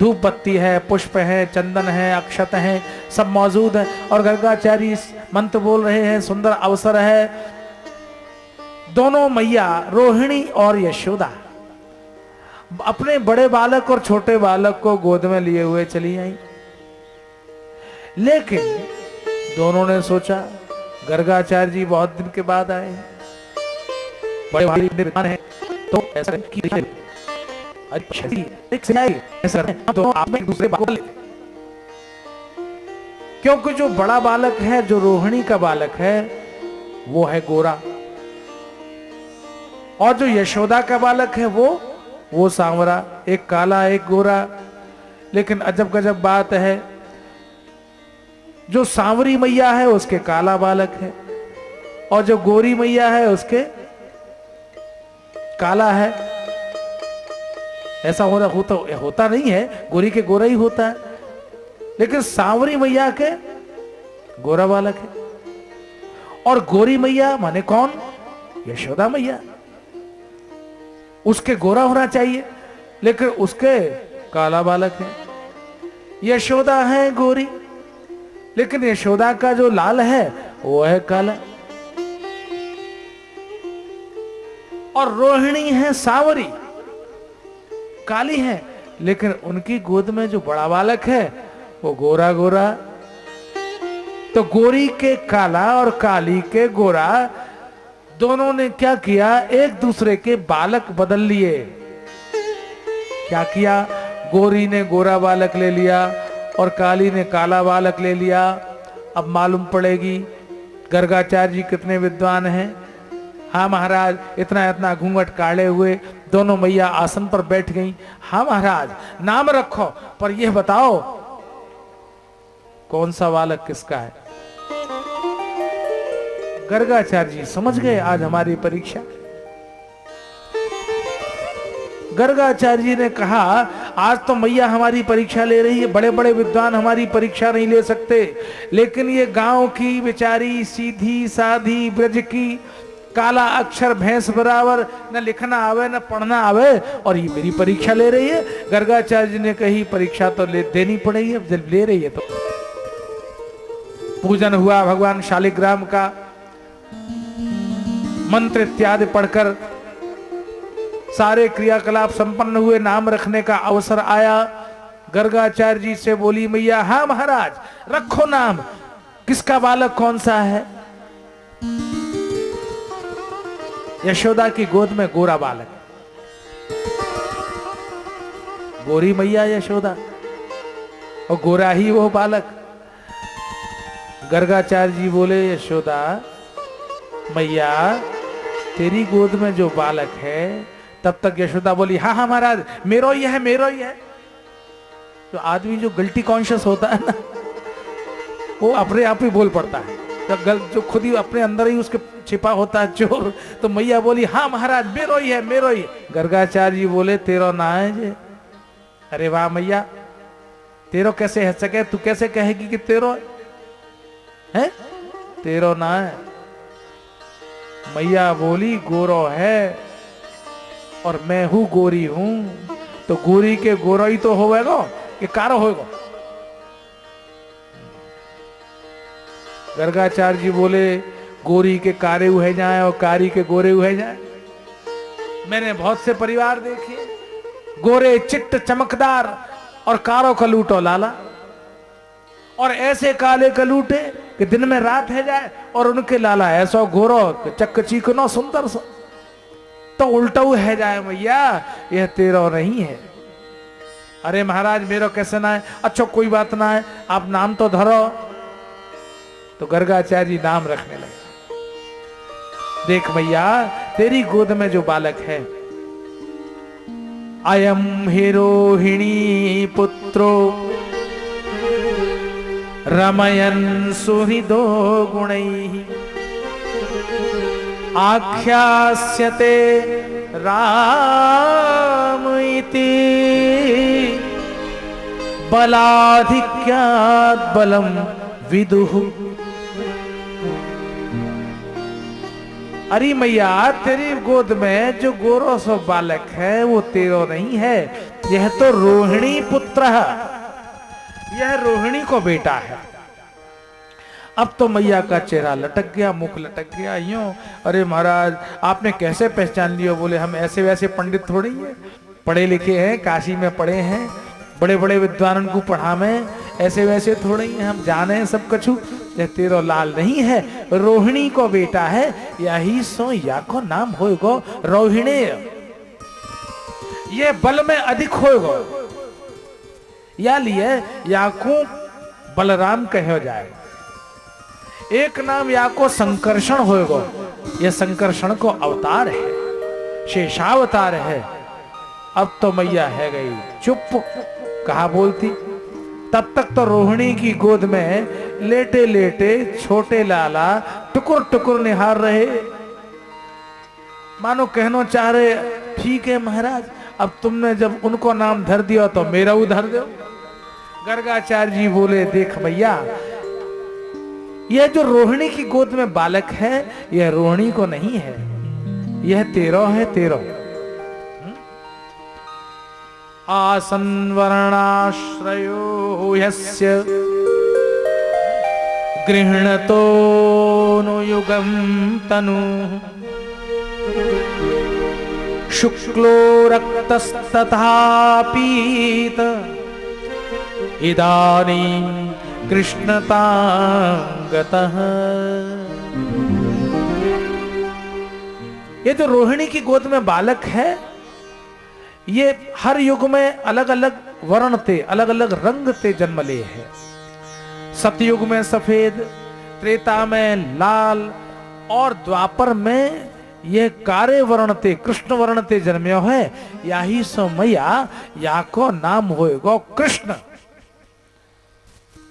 Speaker 1: धूप बत्ती है, पुष्प है, चंदन है, अक्षत है, सब मौजूद है। और गर्गाचार्य मंत्र बोल रहे हैं, सुंदर अवसर है। दोनों मैया रोहिणी और यशोदा अपने बड़े बालक और छोटे बालक को गोद में लिए हुए चली आई। लेकिन दोनों ने सोचा, गर्गाचार्य जी बहुत दिन के बाद आए हैं, बड़े भारी विद्वान हैं, तो ऐसा तो आप में दूसरे बालक, क्योंकि जो बड़ा बालक है, जो रोहिणी का बालक है, वो है गोरा, और जो यशोदा का बालक है वो सांवरा, एक काला एक गोरा। लेकिन अजब गजब बात है, जो सांवरी मैया है उसके काला बालक है, और जो गोरी मैया है उसके काला है। ऐसा होता नहीं है, गोरी के गोरा ही होता है, लेकिन सांवरी मैया के गोरा बालक है। और गोरी मैया माने कौन? यशोदा मैया। उसके गोरा होना चाहिए, लेकिन उसके काला बालक है। यशोदा है गोरी, लेकिन यशोदा का जो लाल है वो है काला। और रोहिणी है सांवरी, काली है, लेकिन उनकी गोद में जो बड़ा बालक है वो गोरा गोरा। तो गोरी के काला और काली के गोरा, दोनों ने क्या किया? एक दूसरे के बालक बदल लिए। क्या किया? गोरी ने गोरा बालक ले लिया और काली ने काला बालक ले लिया। अब मालूम पड़ेगी गर्गाचार्य जी कितने विद्वान हैं। हाँ महाराज, इतना इतना घूंघट काढ़े हुए दोनों मैया आसन पर बैठ गईं। हाँ महाराज, नाम रखो, पर यह बताओ कौन सा बालक किसका है? गर्गाचार्य जी समझ गए आज हमारी परीक्षा। गर्गाचार्य जी ने कहा आज तो मैया हमारी परीक्षा ले रही है, बड़े बड़े विद्वान हमारी परीक्षा नहीं ले सकते, लेकिन ये गांव की बेचारी सीधी साधी ब्रज की काला अक्षर भैंस बराबर, न लिखना आवे न पढ़ना आवे, और ये मेरी परीक्षा ले रही है। गर्गाचार्य जी ने कही परीक्षा तो देनी पड़ेगी, अब जब ले रही है तो। पूजन हुआ भगवान शालिग्राम का, मंत्र इत्यादि पढ़कर सारे क्रियाकलाप संपन्न हुए, नाम रखने का अवसर आया। गर्गाचार्य जी से बोली मैया, हाँ महाराज रखो नाम, किसका बालक कौन सा है? यशोदा की गोद में गोरा बालक, गोरी मैया यशोदा और गोरा ही वो बालक। गर्गाचार्य जी बोले यशोदा मैया तेरी गोद में जो बालक है, तब तक यशोदा बोली हाँ हाँ महाराज मेरो ही है, मेरो ही है। तो आदमी जो गिल्टी कॉन्शियस होता है ना, वो अपने आप ही बोल पड़ता है, जो खुद ही अपने अंदर ही उसके छिपा होता है चोर। तो मैया बोली हाँ महाराज मेरो ही है, मेरो ही। गर्गाचार्य जी बोले तेरो ना है जे। अरे वाह मैया, तेरो कैसे है सके, तू कैसे कहेगी कि तेरो है? तेरो ना है। मैया बोली गोरो है और मैं हूं गोरी हूं, तो गोरी के गोरा ही तो होगा कि कारो होगा। गर्गाचार्य जी बोले गोरी के कारे हुए जाए और कारी के गोरे हुए जाए। मैंने बहुत से परिवार देखे, गोरे चिट्ट चमकदार और कारो का लूटो लाला, और ऐसे काले का लूटे कि दिन में रात है जाए, और उनके लाला ऐसा गोरो चक चीकनो सुंदर सो। तो उल्टा है जाए मैया, यह तेरा नहीं है। अरे महाराज मेरो कैसे ना है? अच्छा कोई बात ना है, आप नाम तो धरो। तो गर्गाचार्य जी नाम रखने लगे। देख मैया तेरी गोद में जो बालक है, अयम हि रोहिणी पुत्रो रमयन् सुहृदो गुणैः आख्यास्यते राम इति बलाधिक्यात् बलम विदुः। अरे मैया तेरी गोद में जो गोरो सो बालक है वो तेरो नहीं है, यह तो रोहिणी पुत्र है, यह रोहिणी को बेटा है। अब तो मैया का चेहरा लटक गया, मुख लटक गया यूं। अरे महाराज आपने कैसे पहचान लिया? बोले हम ऐसे वैसे पंडित थोड़ी हैं, पढ़े लिखे हैं, काशी में पढ़े हैं, बड़े बड़े विद्वानों को पढ़ा में, ऐसे वैसे थोड़े ही हम जाने हैं सब कछु। तेरो लाल नहीं है, रोहिणी को बेटा है, यही सो या को नाम होएगो रोहिणी। ये बल में अधिक होएगो, या लिए या को बलराम कहो जाए। एक नाम या को संकर्षण होएगो, यह संकर्षण को अवतार है, शेषावतार है। अब तो मैया है गई चुप, कहा बोलती। तब तक तो रोहिणी की गोद में लेटे लेटे छोटे लाला टुकुर टुकुर निहार रहे, मानो कहना चाह रहे ठीक है महाराज, अब तुमने जब उनको नाम धर दिया तो मेरा उधर दो। गर्गाचार्य जी बोले देख भैया यह जो रोहिणी की गोद में बालक है, यह रोहिणी को नहीं है, यह तेरो है, तेरो। आसन वर्णाश्रयो यस्य गृह्णतो नु युगं तनु शुक्लो रक्तस्तथा पीत इदानीं कृष्णतांगतः। ये जो रोहिणी की गोद में बालक है, ये हर युग में अलग अलग वर्ण थे, अलग अलग रंग थे जन्म ले है। सतयुग में सफेद, त्रेता में लाल और द्वापर में ये कारे वर्ण थे, कृष्ण वर्ण थे जन्म्यो है। यही सो मैया या को नाम होएगो कृष्ण।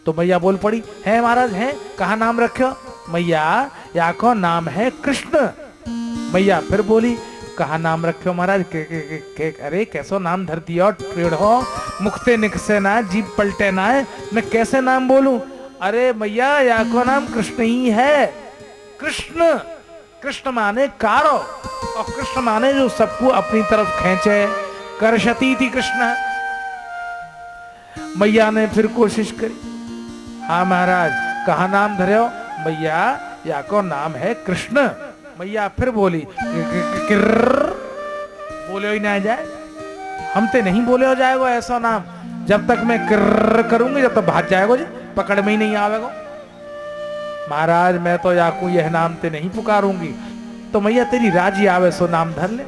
Speaker 1: तो मैया बोल पड़ी है महाराज है, कहा नाम रखो? मैया या को नाम है कृष्ण। मैया फिर बोली, कहा नाम रखे हो महाराज? अरे कैसो नाम धर दिया, टेढ़ो मुखते निकसे ना, जीभ पलटे ना है, मैं कैसे नाम बोलूं? अरे मैया या को नाम कृष्ण ही है। कृष्ण, कृष्ण माने कारो, और कृष्ण माने जो सबको अपनी तरफ खींचे, करशती थी कृष्ण। मैया ने फिर कोशिश करी, हाँ महाराज कहा नाम धरे हो? मैया या को नाम है कृष्ण। मैया फिर बोली, बोले ही ना जाए, हम ते नहीं बोले हो जाएगा ऐसा नाम, जब तक मैं किर्र करूंगी जब तक भाग जाएगा जी, पकड़ में ही नहीं आवेगा। महाराज मैं तो याकू यह नाम ते नहीं पुकारूंगी। तो मैया तेरी राजी आवे सो नाम धर ले।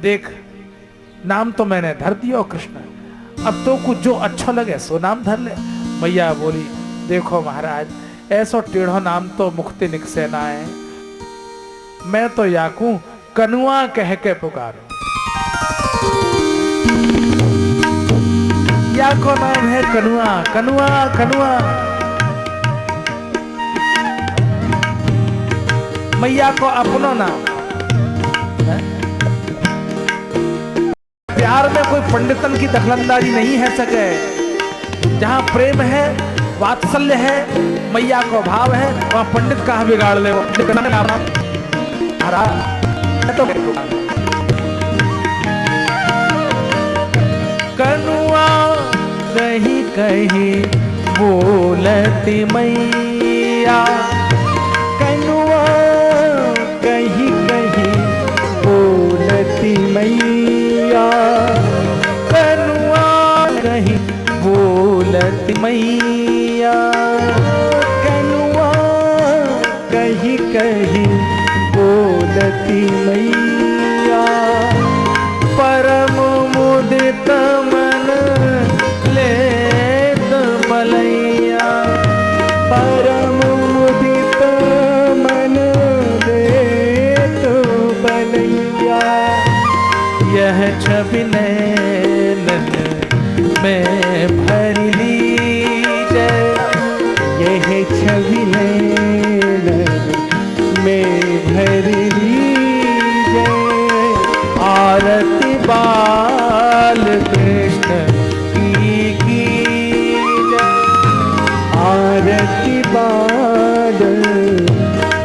Speaker 1: देख नाम तो मैंने धर दिया कृष्ण, अब तो कुछ जो अच्छा लगे सो नाम धर ले। मैया बोली, देखो महाराज ऐसा टेढ़ो नाम तो मुक्ति निकसे ना है, मैं तो याकू कनुआ कह के पुकारू। याको नाम है कनुआ, कनुआ कनुआ। मैया को अपनो नाम है? प्यार में कोई पंडितन की दखलंदाजी नहीं है सके। जहां प्रेम है, वात्सल्य है, मैया को भाव है, वहां पंडित कहां बिगाड़ ले। तो कनुआ कहीं कहीं बोलती मैया,
Speaker 2: कनुआ कहीं कहीं बोलती मैया,
Speaker 1: कनुआ कहीं बोलती मैया,
Speaker 2: कनुआ कहीं कहीं बोलती मैया।
Speaker 1: परम मुदित मन लेत बलैया,
Speaker 2: परम मुदित मन लेत बलैया।
Speaker 1: यह छवि नैनन में भर लीजे,
Speaker 2: यह छवि नैनन में भर लीजे।
Speaker 1: आरती बाल कृष्ण की कीजे,
Speaker 2: आरती बाल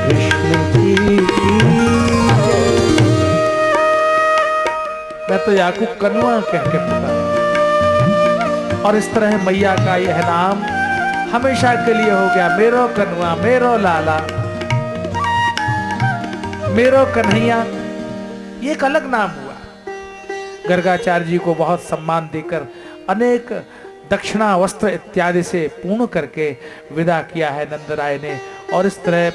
Speaker 2: कृष्ण की कीजे।
Speaker 1: मैं तो याकू कनुआ कह के पुकारा। और इस तरह मैया का यह नाम हमेशा के लिए हो गया, मेरो कनुआ, मेरो लाला, मेरो कन्हैया। ये एक अलग नाम हुआ। गर्गाचार्य जी को बहुत सम्मान देकर अनेक दक्षिणा वस्त्र इत्यादि से पूर्ण करके विदा किया है नंदराय ने। और इस तरह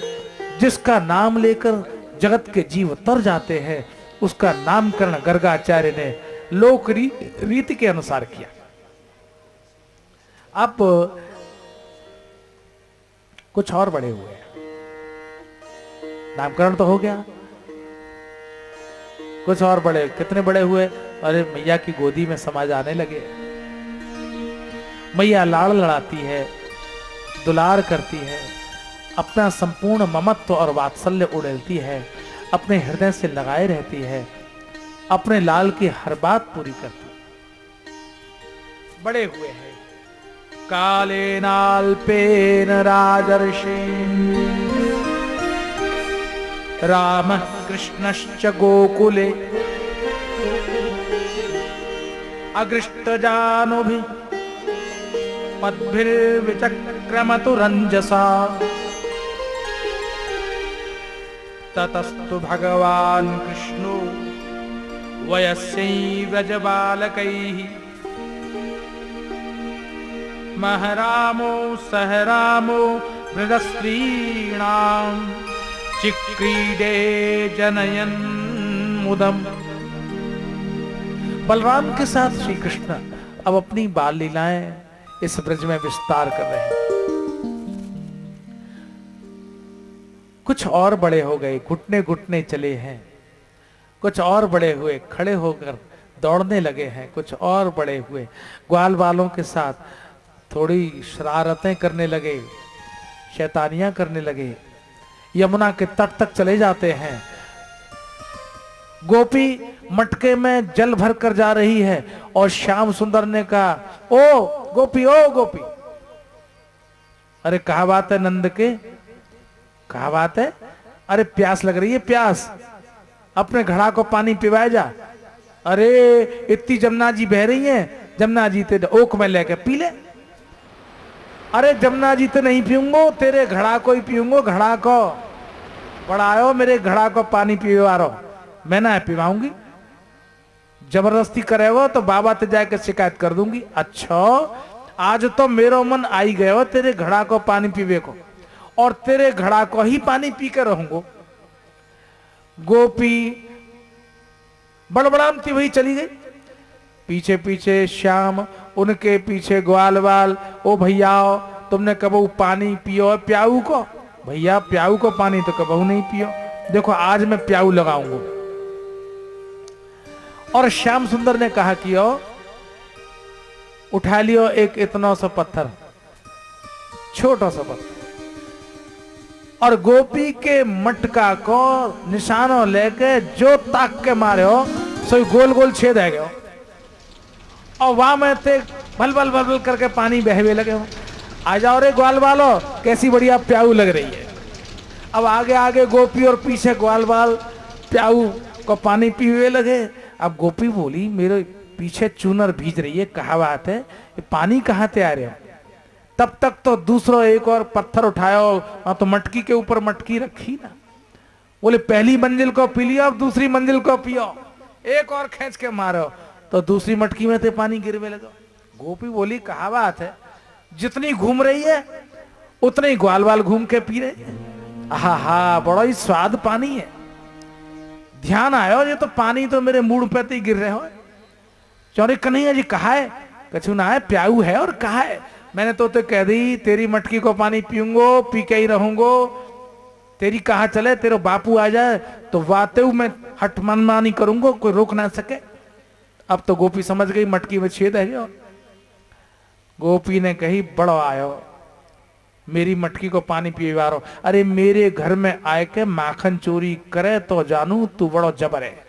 Speaker 1: जिसका नाम लेकर जगत के जीव तर जाते हैं, उसका नामकरण गर्गाचार्य ने लोक रीति के अनुसार किया। अब कुछ और बड़े हुए, नामकरण तो हो गया, कुछ और बड़े। कितने बड़े हुए? अरे मैया की गोदी में समा जाने लगे। मैया लाड़ लड़ाती है, दुलार करती है, अपना संपूर्ण ममत्व और वात्सल्य उड़ेलती है, अपने हृदय से लगाए रहती है, अपने लाल की हर बात पूरी करती है। बड़े हुए हैं। कालेनाल्पेन राजर्षि रामः कृष्णश्च गोकुले अगृष्टजानुभिः पद्भिर्विचक्रमतु रञ्जसा। ततस्तु भगवान् कृष्णो वयस्यैर्व्रजबालकैः महरामो सहरामो वृदस्त्रीणाम् चिक्रीडे जनयन् मुदम्। बलराम के साथ श्री कृष्ण अब अपनी बाल लीलाएं इस ब्रज में विस्तार कर रहे हैं। कुछ और बड़े हो गए, घुटने घुटने चले हैं। कुछ और बड़े हुए, खड़े होकर दौड़ने लगे हैं। कुछ और बड़े हुए, ग्वाल बालों के साथ थोड़ी शरारतें करने लगे, शैतानियां करने लगे। यमुना के तट तक चले जाते हैं। गोपी मटके में जल भर कर जा रही है और श्याम सुंदर ने कहा, ओ गोपी, ओ गोपी। अरे कहा बात है नंद के, कहा बात है? अरे प्यास लग रही है, प्यास, अपने घड़ा को पानी पिवाए जा। अरे इतनी जमुना जी बह रही हैं, जमुना जी ते ओक में लेके पी ले। अरे जमुना जी तो नहीं पीऊंगो, तेरे घड़ा को ही पीऊंगो, घड़ा को पढ़ायो, मेरे घड़ा को पानी पीवा रहो, मैं ना पिवाऊंगी। जबरदस्ती करेगो तो बाबा ते जाके शिकायत कर दूंगी। अच्छा, आज तो मेरो मन आई गयो तेरे घड़ा को पानी पीवे को, और तेरे घड़ा को ही पानी पी कर रहूंगो। गोपी बड़बड़ामती वही चली गई, पीछे पीछे श्याम, उनके पीछे ग्वाल वाल। ओ भैया तुमने कबू पानी पियो प्याऊ को? भैया प्याऊ को पानी तो कबू नहीं पियो, देखो आज मैं प्याऊ लगाऊंगा। और श्याम सुंदर ने कहा कि ओ उठा लियो एक इतना सा पत्थर, छोटा सा पत्थर, और गोपी के मटका को निशानों लेके जो ताक के मारे हो सो गोल गोल छेद है गयो, और वहां में थे भल भल भल भल करके पानी बहवे लगे हो। आ जाओ रे ग्वाल वालो, कैसी बढ़िया प्याऊ लग रही है। अब आगे आगे गोपी और पीछे ग्वाल वाल प्याऊ को पानी पीवे लगे। अब गोपी बोली, मेरे पीछे चूनर भीज रही है, कहा बात है, ये पानी कहाँ से आ रहे हो? तब तक तो दूसरा एक और पत्थर उठायो, तो मटकी के ऊपर मटकी रखी ना। बोले पहली मंजिल को पी लियो, अब दूसरी मंजिल को पियो, एक और खींच के मारो, तो दूसरी मटकी में से पानी गिरने लगा। गोपी बोली, कहा बात है, जितनी घूम रही है उतने ही ग्वाल वाल घूम के पी रहे हैं। हा हा, बड़ा ही स्वाद पानी है। ध्यान आयो, ये तो पानी तो मेरे मुंह पे ही गिर रहे हो। चौरे कन्हैया जी कहा है? कछु ना है, प्याऊ है। और कहा है? मैंने तो कह दी तेरी मटकी को पानी पीऊंगो, पी के ही रहूंगो, तेरी कहा चले, तेरे बापू आ जाए तो वाते मैं हट मनमानी करूंगा, कोई रोक ना सके। अब तो गोपी समझ गई मटकी में छेद है। गोपी ने कही, बड़ो आयो, मेरी मटकी को पानी पीवा रहो। अरे मेरे घर में आए के माखन चोरी करे तो जानू तू बड़ो जबर है।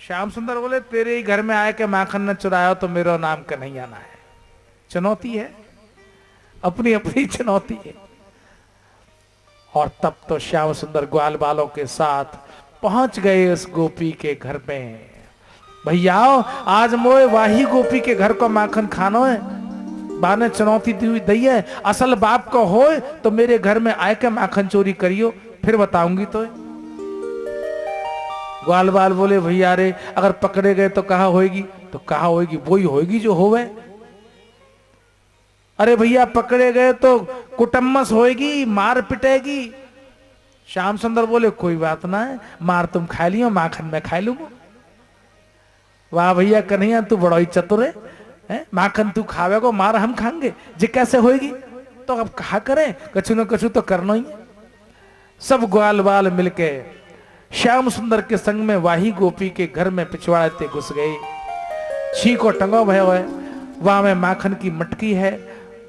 Speaker 1: श्याम सुंदर बोले, तेरे ही घर में आए के माखन न चुरायो तो मेरा नाम कन्हैया ना है। चुनौती है, अपनी अपनी चुनौती है। और तब तो श्याम सुंदर ग्वाल बालों के साथ पहुंच गए उस गोपी के घर में। भैया आज मोए वाही गोपी के घर को माखन खानो है, बा ने चुनौती दी है। असल बाप को हो तो मेरे घर में आए के माखन चोरी करियो, फिर बताऊंगी तो। ग्वाल बाल बोले, भैया रे अगर पकड़े गए तो कहा होएगी? तो कहा होएगी, वही होएगी जो होवे। अरे भैया पकड़े गए तो कुटम्मस होएगी, मार पिटेगी। श्याम सुंदर बोले, कोई बात ना है, मार तुम खा लियो, माखन में खा लूंगा। वाह भैया कन्हैया, तू बड़ा ही चतुर है, माखन तू खावेगो, मार हम खाएंगे, जे कैसे होएगी? तो अब कहा करें, कछु न कछु तो करना ही। सब ग्वाल बाल मिलके श्याम सुंदर के संग में वाही गोपी के घर में पिछवाड़े घुस गए। छींको टंगो भयो है, वहां में माखन की मटकी है,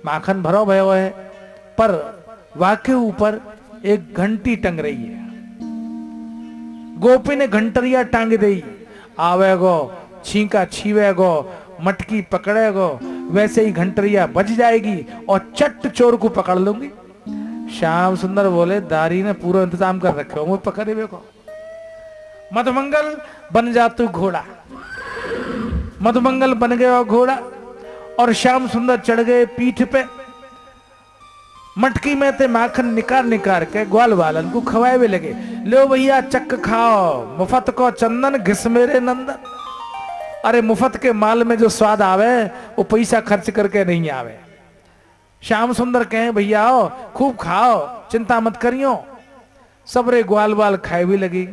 Speaker 1: माखन भरो भयो है, पर वहां के ऊपर एक घंटी टंग रही है। गोपी ने घंटरिया टांग दी, आवेगो छींका छीवेगो, मटकी पकड़ेगो, वैसे ही घंटरिया बज जाएगी और चट चोर को पकड़ लूंगी। श्याम सुंदर बोले, दारी ने पूरा इंतजाम कर रखे हो, मुझे पकड़े को। मधुमंगल बन जा तू घोड़ा। मधुमंगल बन गया घोड़ा और श्याम सुंदर चढ़ गए पीठ पे। मटकी में थे माखन निकाल निकाल के ग्वाल वालन को खवाए भी लगे। लो भैया चक खाओ, मुफ्त को चंदन घिस मेरे नंदन। अरे मुफ्त के माल में जो स्वाद आवे वो पैसा खर्च करके नहीं आवे। श्याम सुंदर कहे, भैया आओ खूब खाओ, चिंता मत करियो। सबरे ग्वाल वाल खाए भी लगी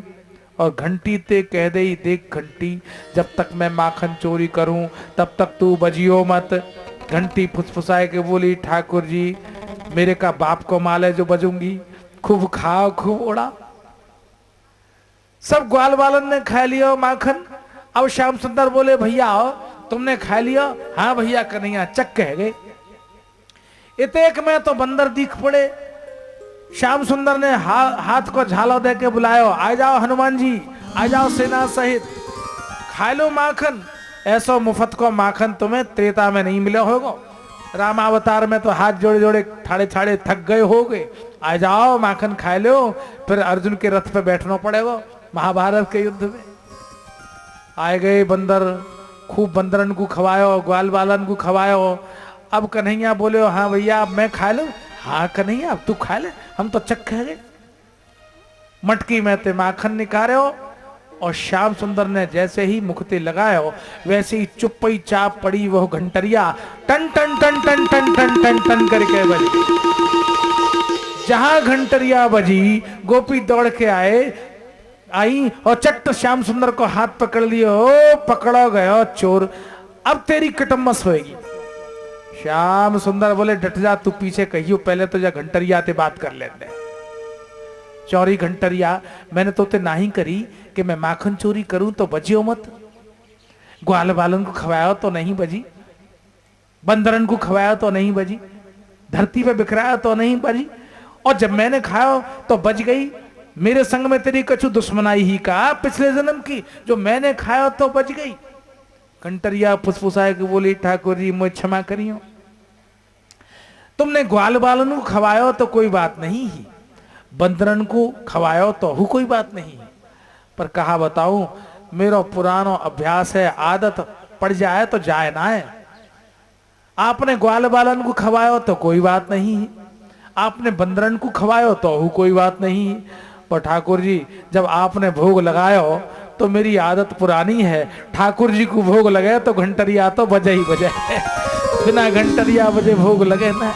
Speaker 1: और घंटी ते कह दे, देख घंटी, जब तक मैं माखन चोरी करूं तब तक तू बजियो मत। घंटी फुसफुसाए के बोली, ठाकुर जी मेरे का बाप को माल है जो बजूंगी, खूब खाओ खूब उड़ा। सब ग्वाल वालन ने खा लिया माखन। अब श्याम सुंदर बोले, भैया आओ तुमने खा लिया? हाँ भैया कन्हैया, चक कह गए। इतेक में तो बंदर दिख पड़े, श्याम सुंदर ने हाथ को झालो दे के बुलायो, आ जाओ हनुमान जी, आ जाओ सेना सहित, खा लो माखन। ऐसो मुफ्त को माखन तुम्हें त्रेता में नहीं मिले होगो, रामावतार में तो हाथ जोड़े जोड़े ठाड़े ठाड़े थक गए होगे। आ जाओ माखन खा लो, फिर अर्जुन के रथ पे बैठना पड़ेगा महाभारत के युद्ध में। आए गए बंदर, खूब बंदरन को खवायो, ग्वाल बालन को खवायो। अब कन्हैया बोले, हाँ भैया अब मैं खा लूं। हाँ कन्हैया अब तू खा ले, हम तो चख गए। मटकी में ते माखन निकाले हो, और श्याम सुंदर ने जैसे ही मुखते लगाए हो वैसे ही चुप्पी चाप पड़ी वो घंटरिया टन टन टन टन टन टन टन टन करके बजी। जहां घंटरिया बजी गोपी दौड़ के आई और चट्ट श्याम सुंदर को हाथ पकड़ लियो, पकड़ो गयो चोर, अब तेरी कटम्मस होएगी। श्याम सुंदर बोले, डट जा तू, पीछे कहियो, पहले तो जा घंटरिया ते बात कर लेते। चोरी घंटरिया, मैंने तो ते नहीं करी कि मैं माखन चोरी करूं तो बजियो मत, ग्वाल बालन को खवाया तो नहीं बजी, बंदरन को खवाया तो नहीं बजी, धरती पे बिखराया तो नहीं बजी, और जब मैंने खाया तो बज गई। मेरे संग में तेरी कछु दुश्मनाई ही का पिछले जन्म की, जो मैंने खाया तो बच गई। कंटरिया फुसफुसाए के बोली, ठाकुर जी मुझे क्षमा करियो, तुमने ग्वाल बालन को खवायो तो कोई बात नहीं ही, बंदरन को खवायो तो हु कोई बात नहीं, पर कहा बताऊं मेरा पुराना अभ्यास है, आदत पड़ जाए तो जाए ना है। आपने ग्वाल बालन को खवायो तो कोई बात नहीं, आपने बंदरन को खवायो तो हु कोई बात नहीं, पर ठाकुर जी जब आपने भोग लगायो तो मेरी आदत पुरानी है, ठाकुर जी को भोग लगे तो घंटरिया तो बजे ही बजे, बिना घंटरिया बजे भोग लगे ना,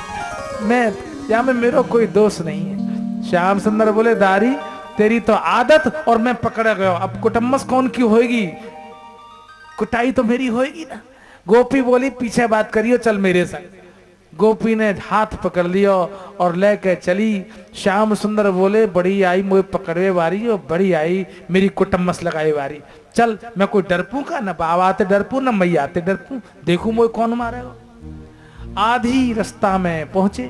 Speaker 1: मैं या में मेरा कोई दोष नहीं है। श्याम सुंदर बोले, दारी तेरी तो आदत और मैं पकड़ गया, अब कुटम्मस कौन की होएगी, कुटाई तो मेरी होएगी ना। गोपी बोली, पीछे बात करियो, चल मेरे संग। गोपी ने हाथ पकड़ लियो और लेके चली। श्याम सुंदर बोले, बड़ी आई मुझे पकड़वे वारी, और बड़ी आई मेरी कुटम्मस लगाए वारी, चल मैं कोई डरपू का, न बाबा आते डरपू न मैया आते डरपू, देखू मुझे कौन मारेगा। आधी रास्ता में पहुंचे,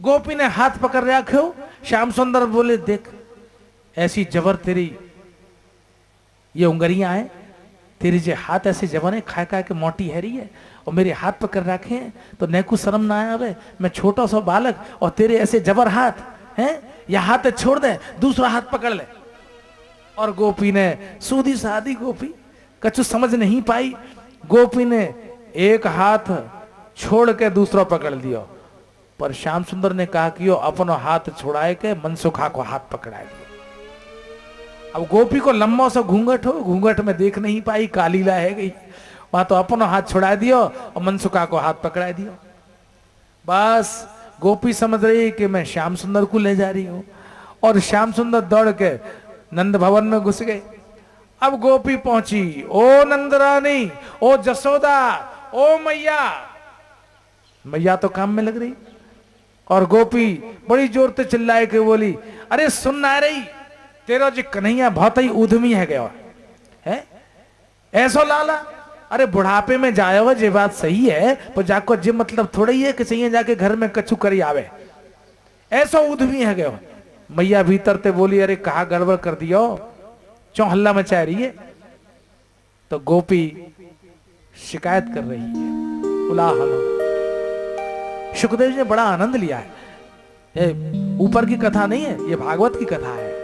Speaker 1: गोपी ने हाथ पकड़ रखो। श्याम सुंदर बोले, देख ऐसी जबर तेरी ये उंगलियां हैं, तेरी जे हाथ ऐसे जबर है, खा खा के मोटी है रही है, और मेरे हाथ पकड़ रखे हैं तो न कुछ शर्म ना आवे, मैं छोटा सा बालक और तेरे ऐसे जबर हाथ हैं, या हाथ छोड़ दे दूसरा हाथ पकड़ ले। और गोपी ने सूधी सादी गोपी कछु समझ नहीं पाई, गोपी ने एक हाथ छोड़ के दूसरा पकड़ लियो, पर श्याम सुंदर ने कहा कि यो अपनो हाथ छुड़ाए के मनसुखा को हाथ पकड़ाए दियो। अब गोपी को लंबा सा घूंघट हो, घूंघट में देख नहीं पाई, काली ला है गई, वहां तो अपनो हाथ छुड़ा दियो और मनसुखा को हाथ पकड़ा दियो। बस गोपी समझ रही कि मैं श्याम सुंदर को ले जा रही हूं, और श्याम सुंदर दौड़ के नंद भवन में घुस गए। अब गोपी पहुंची, ओ नंदरानी, ओ जसोदा, ओ मैया, मैया तो काम में लग रही, और गोपी बड़ी जोर से चिल्लाए के बोली, अरे सुन ना रही, तेरा जी कन्हैया बहुत ही उद्यमी है गया है, ऐसो लाला, अरे बुढ़ापे में जाया हुआ ये बात सही है, पर जाको जी मतलब थोड़ा ही है कि चाहिए जाके घर में कछु करी आवे, ऐसो उद्यमी है गया। मैया भीतर ते बोली, अरे कहा गड़बड़ कर दियो, क्यों हल्ला मचा रही है। तो गोपी शिकायत कर रही है, उलाहल। सुखदेव जी ने बड़ा आनंद लिया है, ये ऊपर की कथा नहीं है, ये भागवत की कथा है।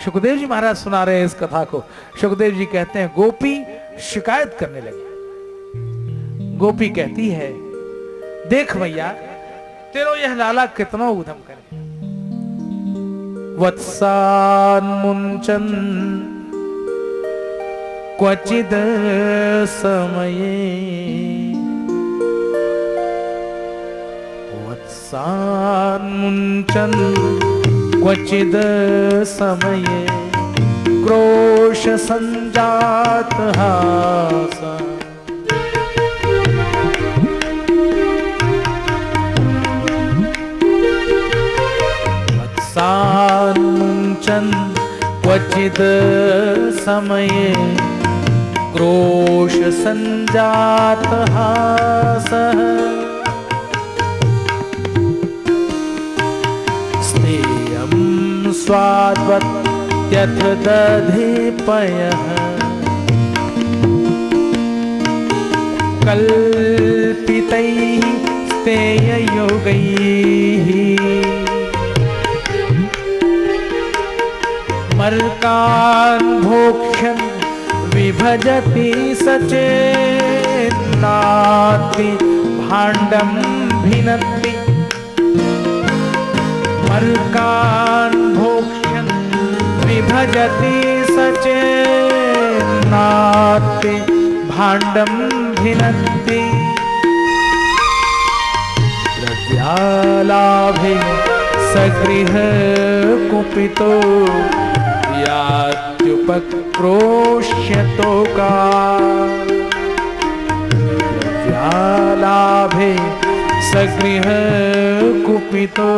Speaker 1: सुखदेव जी महाराज सुना रहे हैं इस कथा को। सुखदेव जी कहते हैं, गोपी शिकायत करने लगी। गोपी कहती है, देख भैया तेरो यह लाला कितना उधम करे, वत्सान मुंचन क्वचिद समये, वत्सान मुंचन क्वचिद समये, क्रोश संजात हास, वत्सान मुंचन क्वचिद समये, क्रोश संजात हास। स्वाद्वत्यथ दधे पयः कल्पितैः स्तेययोगैः मर्कान् भोक्ष्यन् विभजति सचेन्नाति भाण्डं भिनत्ति मर्कान् भोक्ष्यन् विभजति सचेन्नाति भाण्डं भिनत्ति द्रव्यालाभे सगृह कुपितो यात्युपक्रोश्यतो का द्रव्यालाभे सगृह कुपितो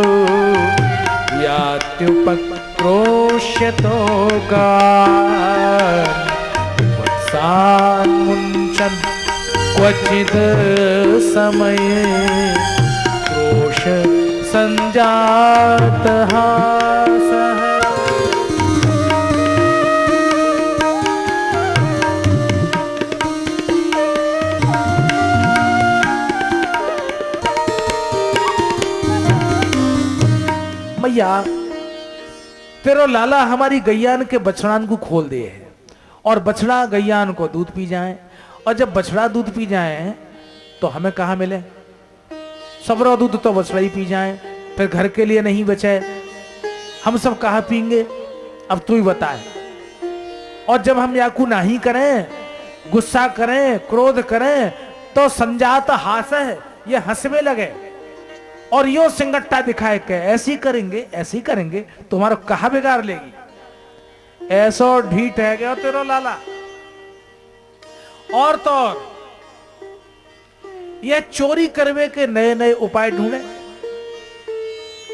Speaker 1: यात्युपक्रोश्यतो का वत्सान्मुञ्चन् क्वचित् समये क्रोश संजातः सः मैया तेरो लाला हमारी गैयान के बछड़ान को खोल दे है और बछड़ा गैयान को दूध पी जाए, और जब बछड़ा दूध पी जाए तो हमें कहाँ मिले? सबरो दूध तो बछड़ा ही पी जाए, फिर घर के लिए नहीं बचे, हम सब कहाँ पीएंगे? अब तू ही बताए। और जब हम याकू नहीं करें, गुस्सा करें, क्रोध करें तो संजात हास है, ये हंसवे लगे और यो सिंगट्टा दिखाए के ऐसी करेंगे तुम्हारा कहा बिगाड़ लेगी। ऐसो ढीठ है गया तेरो लाला। और तो और ये चोरी करवे के नए नए उपाय ढूंढे।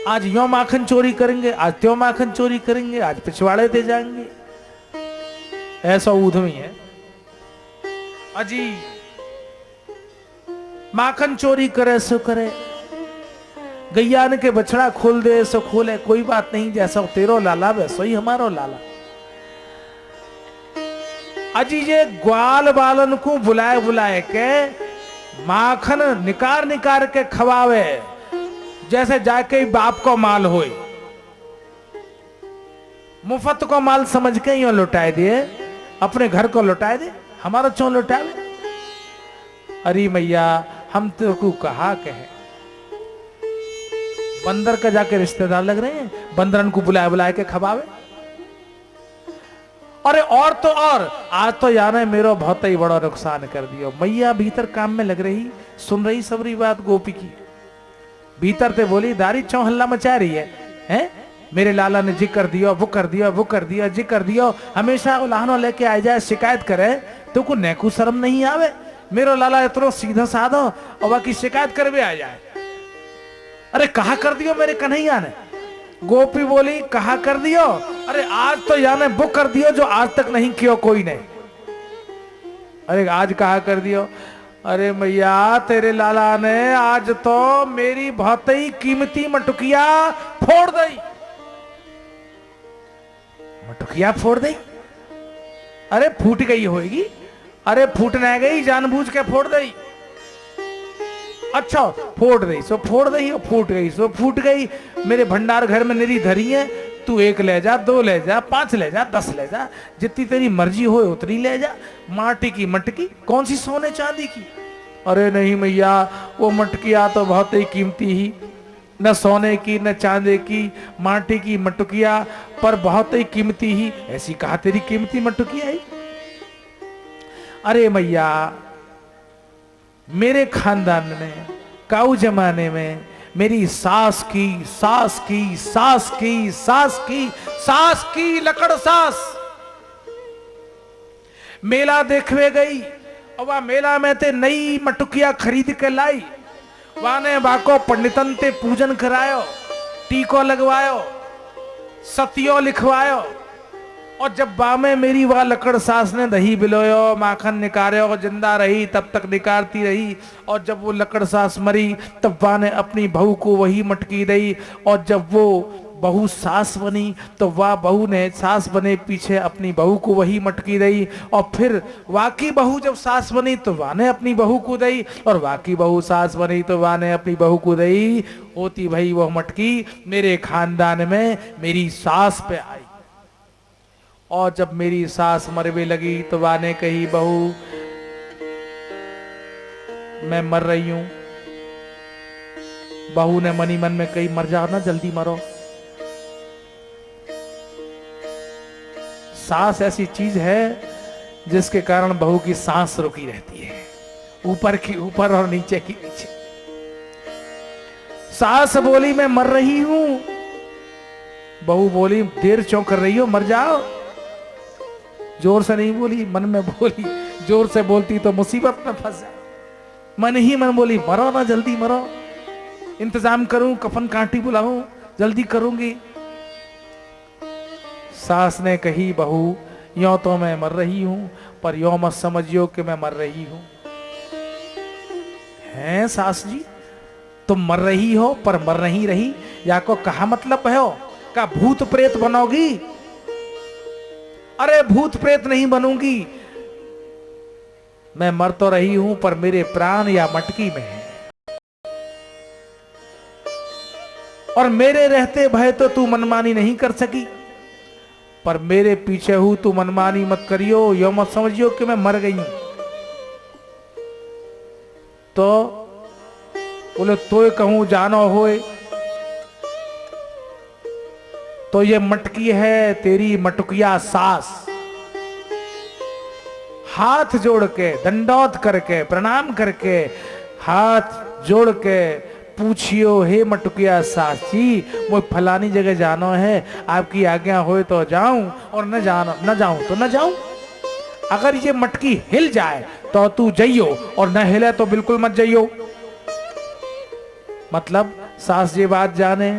Speaker 1: आज यो माखन चोरी करेंगे, आज त्यो माखन चोरी करेंगे, आज पिछवाड़े दे जाएंगे। ऐसा ऊधमी है अजी। माखन चोरी करे सो करे, गैयान के बछड़ा खोल दे सो खोले, कोई बात नहीं। जैसा तेरो लाला वैसा ही हमारो लाला। अजी ये ग्वाल बालन को बुलाए बुलाए के माखन निकार निकार के खवावे, जैसे जाके बाप को माल होए। मुफ्त को माल समझ के यूं लुटाए दिए, अपने घर को लुटाए दे, हमारा चों लुटावे। अरे मैया हम तो को कहा कहे, बंदर का जाके रिश्तेदार लग रहे हैं, बंदरन को बुलाए बुलाए के खवावे। अरे और तो और आज तो यार मेरो बहुत ही बड़ा नुकसान कर दियो। मैया भीतर काम में लग रही, सुन रही सबरी बात गोपी की। भीतर ते बोली दारी चौ हल्ला मचा रही है, हैं? मेरे लाला ने जी कर दियो, वो कर दिया, वो कर दिया, जी कर दियो। हमेशा उलाहनो लेके आ जाए, शिकायत करे तो को नेकू शर्म नहीं आवे? मेरो लाला इतना सीधा साधा और बाकी शिकायत कर भी आ जाए। अरे कहा कर दियो मेरे कन्हैया ने? गोपी बोली कहा कर दियो? अरे आज तो याने वो कर दियो जो आज तक नहीं किया कोई ने। अरे आज कहा कर दियो? अरे मैया तेरे लाला ने आज तो मेरी बहुत ही कीमती मटुकिया फोड़ दी। मटुकिया फोड़ दी? अरे फूट गई होगी। अरे फूट नहीं गई, जानबूझ के फोड़ दी। अच्छा फोड़ दी सो फोड़ दी, फूट गई सो फूट गई। मेरे भंडार घर में निरी धरी है, तू 1 ले जा, 2 ले जा, 5 ले जा, 10 ले जा, जितनी तेरी मर्जी हो उतनी ले जा। माटी की मटकी, कौन सी सोने चांदी की? अरे नहीं मैया वो मटकिया तो बहुत ही कीमती ही, न सोने की न चांदी की, माटी की मटकिया पर बहुत ही कीमती ही। ऐसी कहा तेरी कीमती मटकिया है? अरे मैया मेरे खानदान में काऊ जमाने में मेरी सास की सास की सास की सास की सास की लकड़ सास मेला देखवे गई, और वह मेला में ते नई मटुकिया खरीद के लाई। वाने बाको पंडितन ते पूजन करायो, टीको लगवायो, सतियो लिखवायो। और जब बामे मेरी वह लकड़ सास ने दही बिलोयो, माखन निकारो, जिंदा रही तब तक निकारती रही। और जब वो लकड़ सास मरी तब वाने अपनी बहू को वही मटकी दी। और जब वो बहू सास बनी तो वह बहू ने सास बने पीछे अपनी बहू को वही मटकी दी, और फिर वाकी बहू जब सास बनी तो वह ने अपनी बहू को दी, और वाकी बहू सास बनी तो वह ने अपनी बहू को दी। होती भाई वह मटकी मेरे खानदान में मेरी सास पे आई, और जब मेरी सास मरवे लगी तो वह ने कही बहू मैं मर रही हूं। बहू ने मनी मन में कही मर जाओ ना, जल्दी मरो। सांस ऐसी चीज है जिसके कारण बहू की सांस रुकी रहती है, ऊपर की ऊपर और नीचे की नीचे। सास बोली मैं मर रही हूं, बहू बोली देर क्यों कर रही हो, मर जाओ। जोर से नहीं बोली, मन में बोली, जोर से बोलती तो मुसीबत में फंस जाए। मन ही मन बोली मरो ना, जल्दी मरो, इंतजाम करूं, कफन कांटी बुलाऊं, जल्दी करूंगी। सास ने कही बहू यों तो मैं मर रही हूं, पर यों मत समझियो कि मैं मर रही हूं। हैं सास जी तुम मर रही हो पर मर नहीं रही, या को कहा मतलब है हो का भूत प्रेत बनोगी? अरे भूत प्रेत नहीं बनूंगी, मैं मर तो रही हूं पर मेरे प्राण या मटकी में है, और मेरे रहते भय तो तू मनमानी नहीं कर सकी, पर मेरे पीछे हूं तू मनमानी मत करियो, यो मत समझियो कि मैं मर गई हूं। तो बोले तो कहूं जानो होए, तो ये मटकी है तेरी मटकिया सास। हाथ जोड़ के दंडौत करके प्रणाम करके हाथ जोड़ के पूछियो हे मटकिया सास जी, वो फलानी जगह जानो है, आपकी आज्ञा होए तो जाऊं, और न जाऊं तो न जाऊं। अगर ये मटकी हिल जाए तो तू जइयो, और न हिले तो बिल्कुल मत जइयो। मतलब सास ये बात जाने,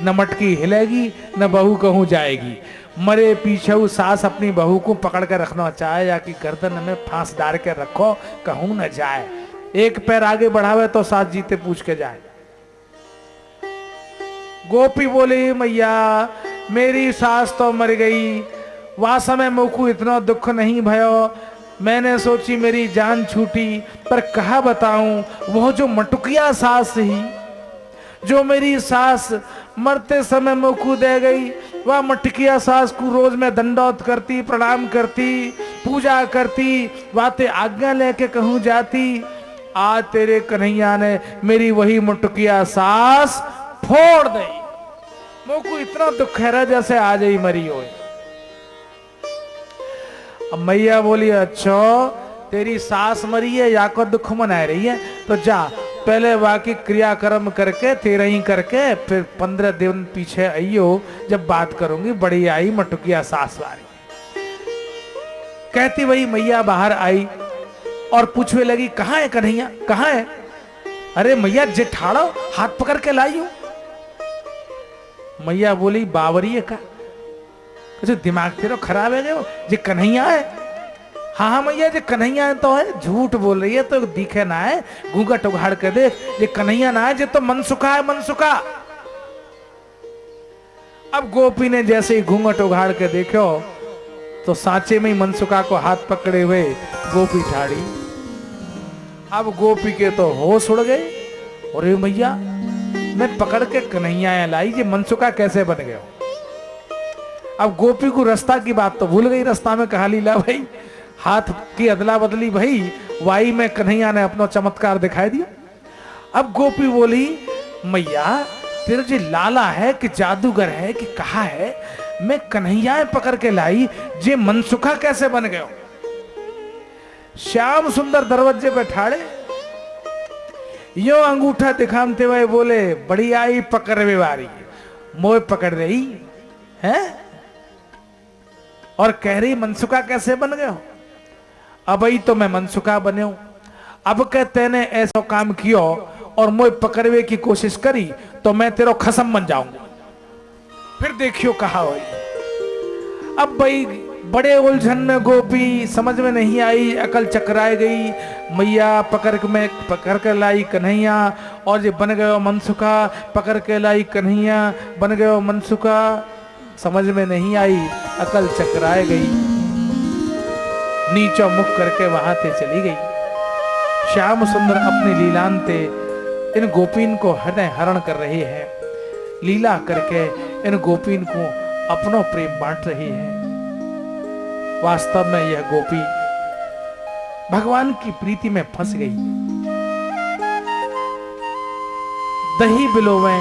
Speaker 1: न मटकी हिलेगी न बहू कहूं जाएगी। मरे पीछे सास अपनी बहू को पकड़ कर रखना चाहे, या कि गर्दन में फांस डाल के रखो कहूं न जाए। एक पैर आगे बढ़ावे तो सास जीते पूछ के जाए। गोपी बोली मैया मेरी सास तो मर गई, वह समय मुझको इतना दुख नहीं भयो, मैंने सोची मेरी जान छूटी, पर कहा बताऊं वो जो मटुकिया सास ही, जो मेरी सास मरते समय मुझको दे गई, वह मटकिया सास को रोज में दंडौत करती, प्रणाम करती, पूजा करती, बातें आज्ञा लेके कहूं जाती। आज तेरे कन्हैया ने मेरी वही मटकिया सास फोड़ दी, मुझको इतना दुख है जैसे आज ही मरी हो। अब मैया बोली अच्छा तेरी सास मरी है या को दुख मना रही है, तो जा पहले बाकी क्रियाक्रम करके तेरा ही करके फिर 15 दिन पीछे आइयो, जब बात करूंगी बड़ी आई मटुकिया सास वाली। कहती वही मैया बाहर आई और पूछने लगी कहाँ है कन्हैया, कहाँ है? अरे मैया जेठाड़ो हाथ पकड़ के लाई हूं। मैया बोली बावरी है का, कुछ दिमाग तेरा खराब है गयो, जे कन्हैया है? हाँ हाँ मैया जे कन्हैया है तो है, झूठ बोल रही है तो दिखे ना है, घूंघट उघाड़ के देख, जे कन्हैया ना है जे तो मनसुखा है, मनसुखा। अब गोपी ने जैसे ही घूंघट उघाड़ के देखो तो सांचे में ही मनसुखा को हाथ पकड़े हुए गोपी ठाड़ी। अब गोपी के तो होश उड़ गए, अरे मैया मैं पकड़ के कन्हैया लाई, ये मनसुखा कैसे बन गया? अब गोपी को रास्ता की बात तो भूल गई, रास्ता में कहा लीला भाई, हाथ की अदला बदली भाई, वाई में कन्हैया ने अपना चमत्कार दिखाई दिया। अब गोपी बोली मैया तेरा जो लाला है कि जादूगर है कि कहा है, मैं कन्हैया पकड़ के लाई, जे मनसुखा कैसे बन गयो? श्याम सुंदर दरवाजे पे ठाड़े यो अंगूठा दिखाते हुए बोले बड़ी आई पकड़वे वाली, मोह पकड़ रही है और कह रही मनसुखा कैसे बन गए हो? अब ही तो मैं मनसुखा बने हूं, अब कहते ने ऐसा काम किया और मोह पकड़वे की कोशिश करी तो मैं तेरा खसम बन जाऊंगा, फिर देखियो कहा हो। अब भाई बड़े उलझन में गोपी, समझ में नहीं आई, अकल चकराए गई। मैया पकड़ के लाई कन्हैया, और ये बन गयो मनसुखा, पकड़ के लाई कन्हैया, बन गयो मनसुखा। समझ में नहीं आई, अकल चकराए गई, नीचो मुख करके वहां ते चली गई। श्याम सुंदर अपनी लीलांते इन गोपीन को हृदय हरण कर रहे हैं, लीला करके इन गोपीन को अपनो प्रेम बांट रहे हैं। वास्तव में यह गोपी भगवान की प्रीति में फंस गई। दही बिलोवें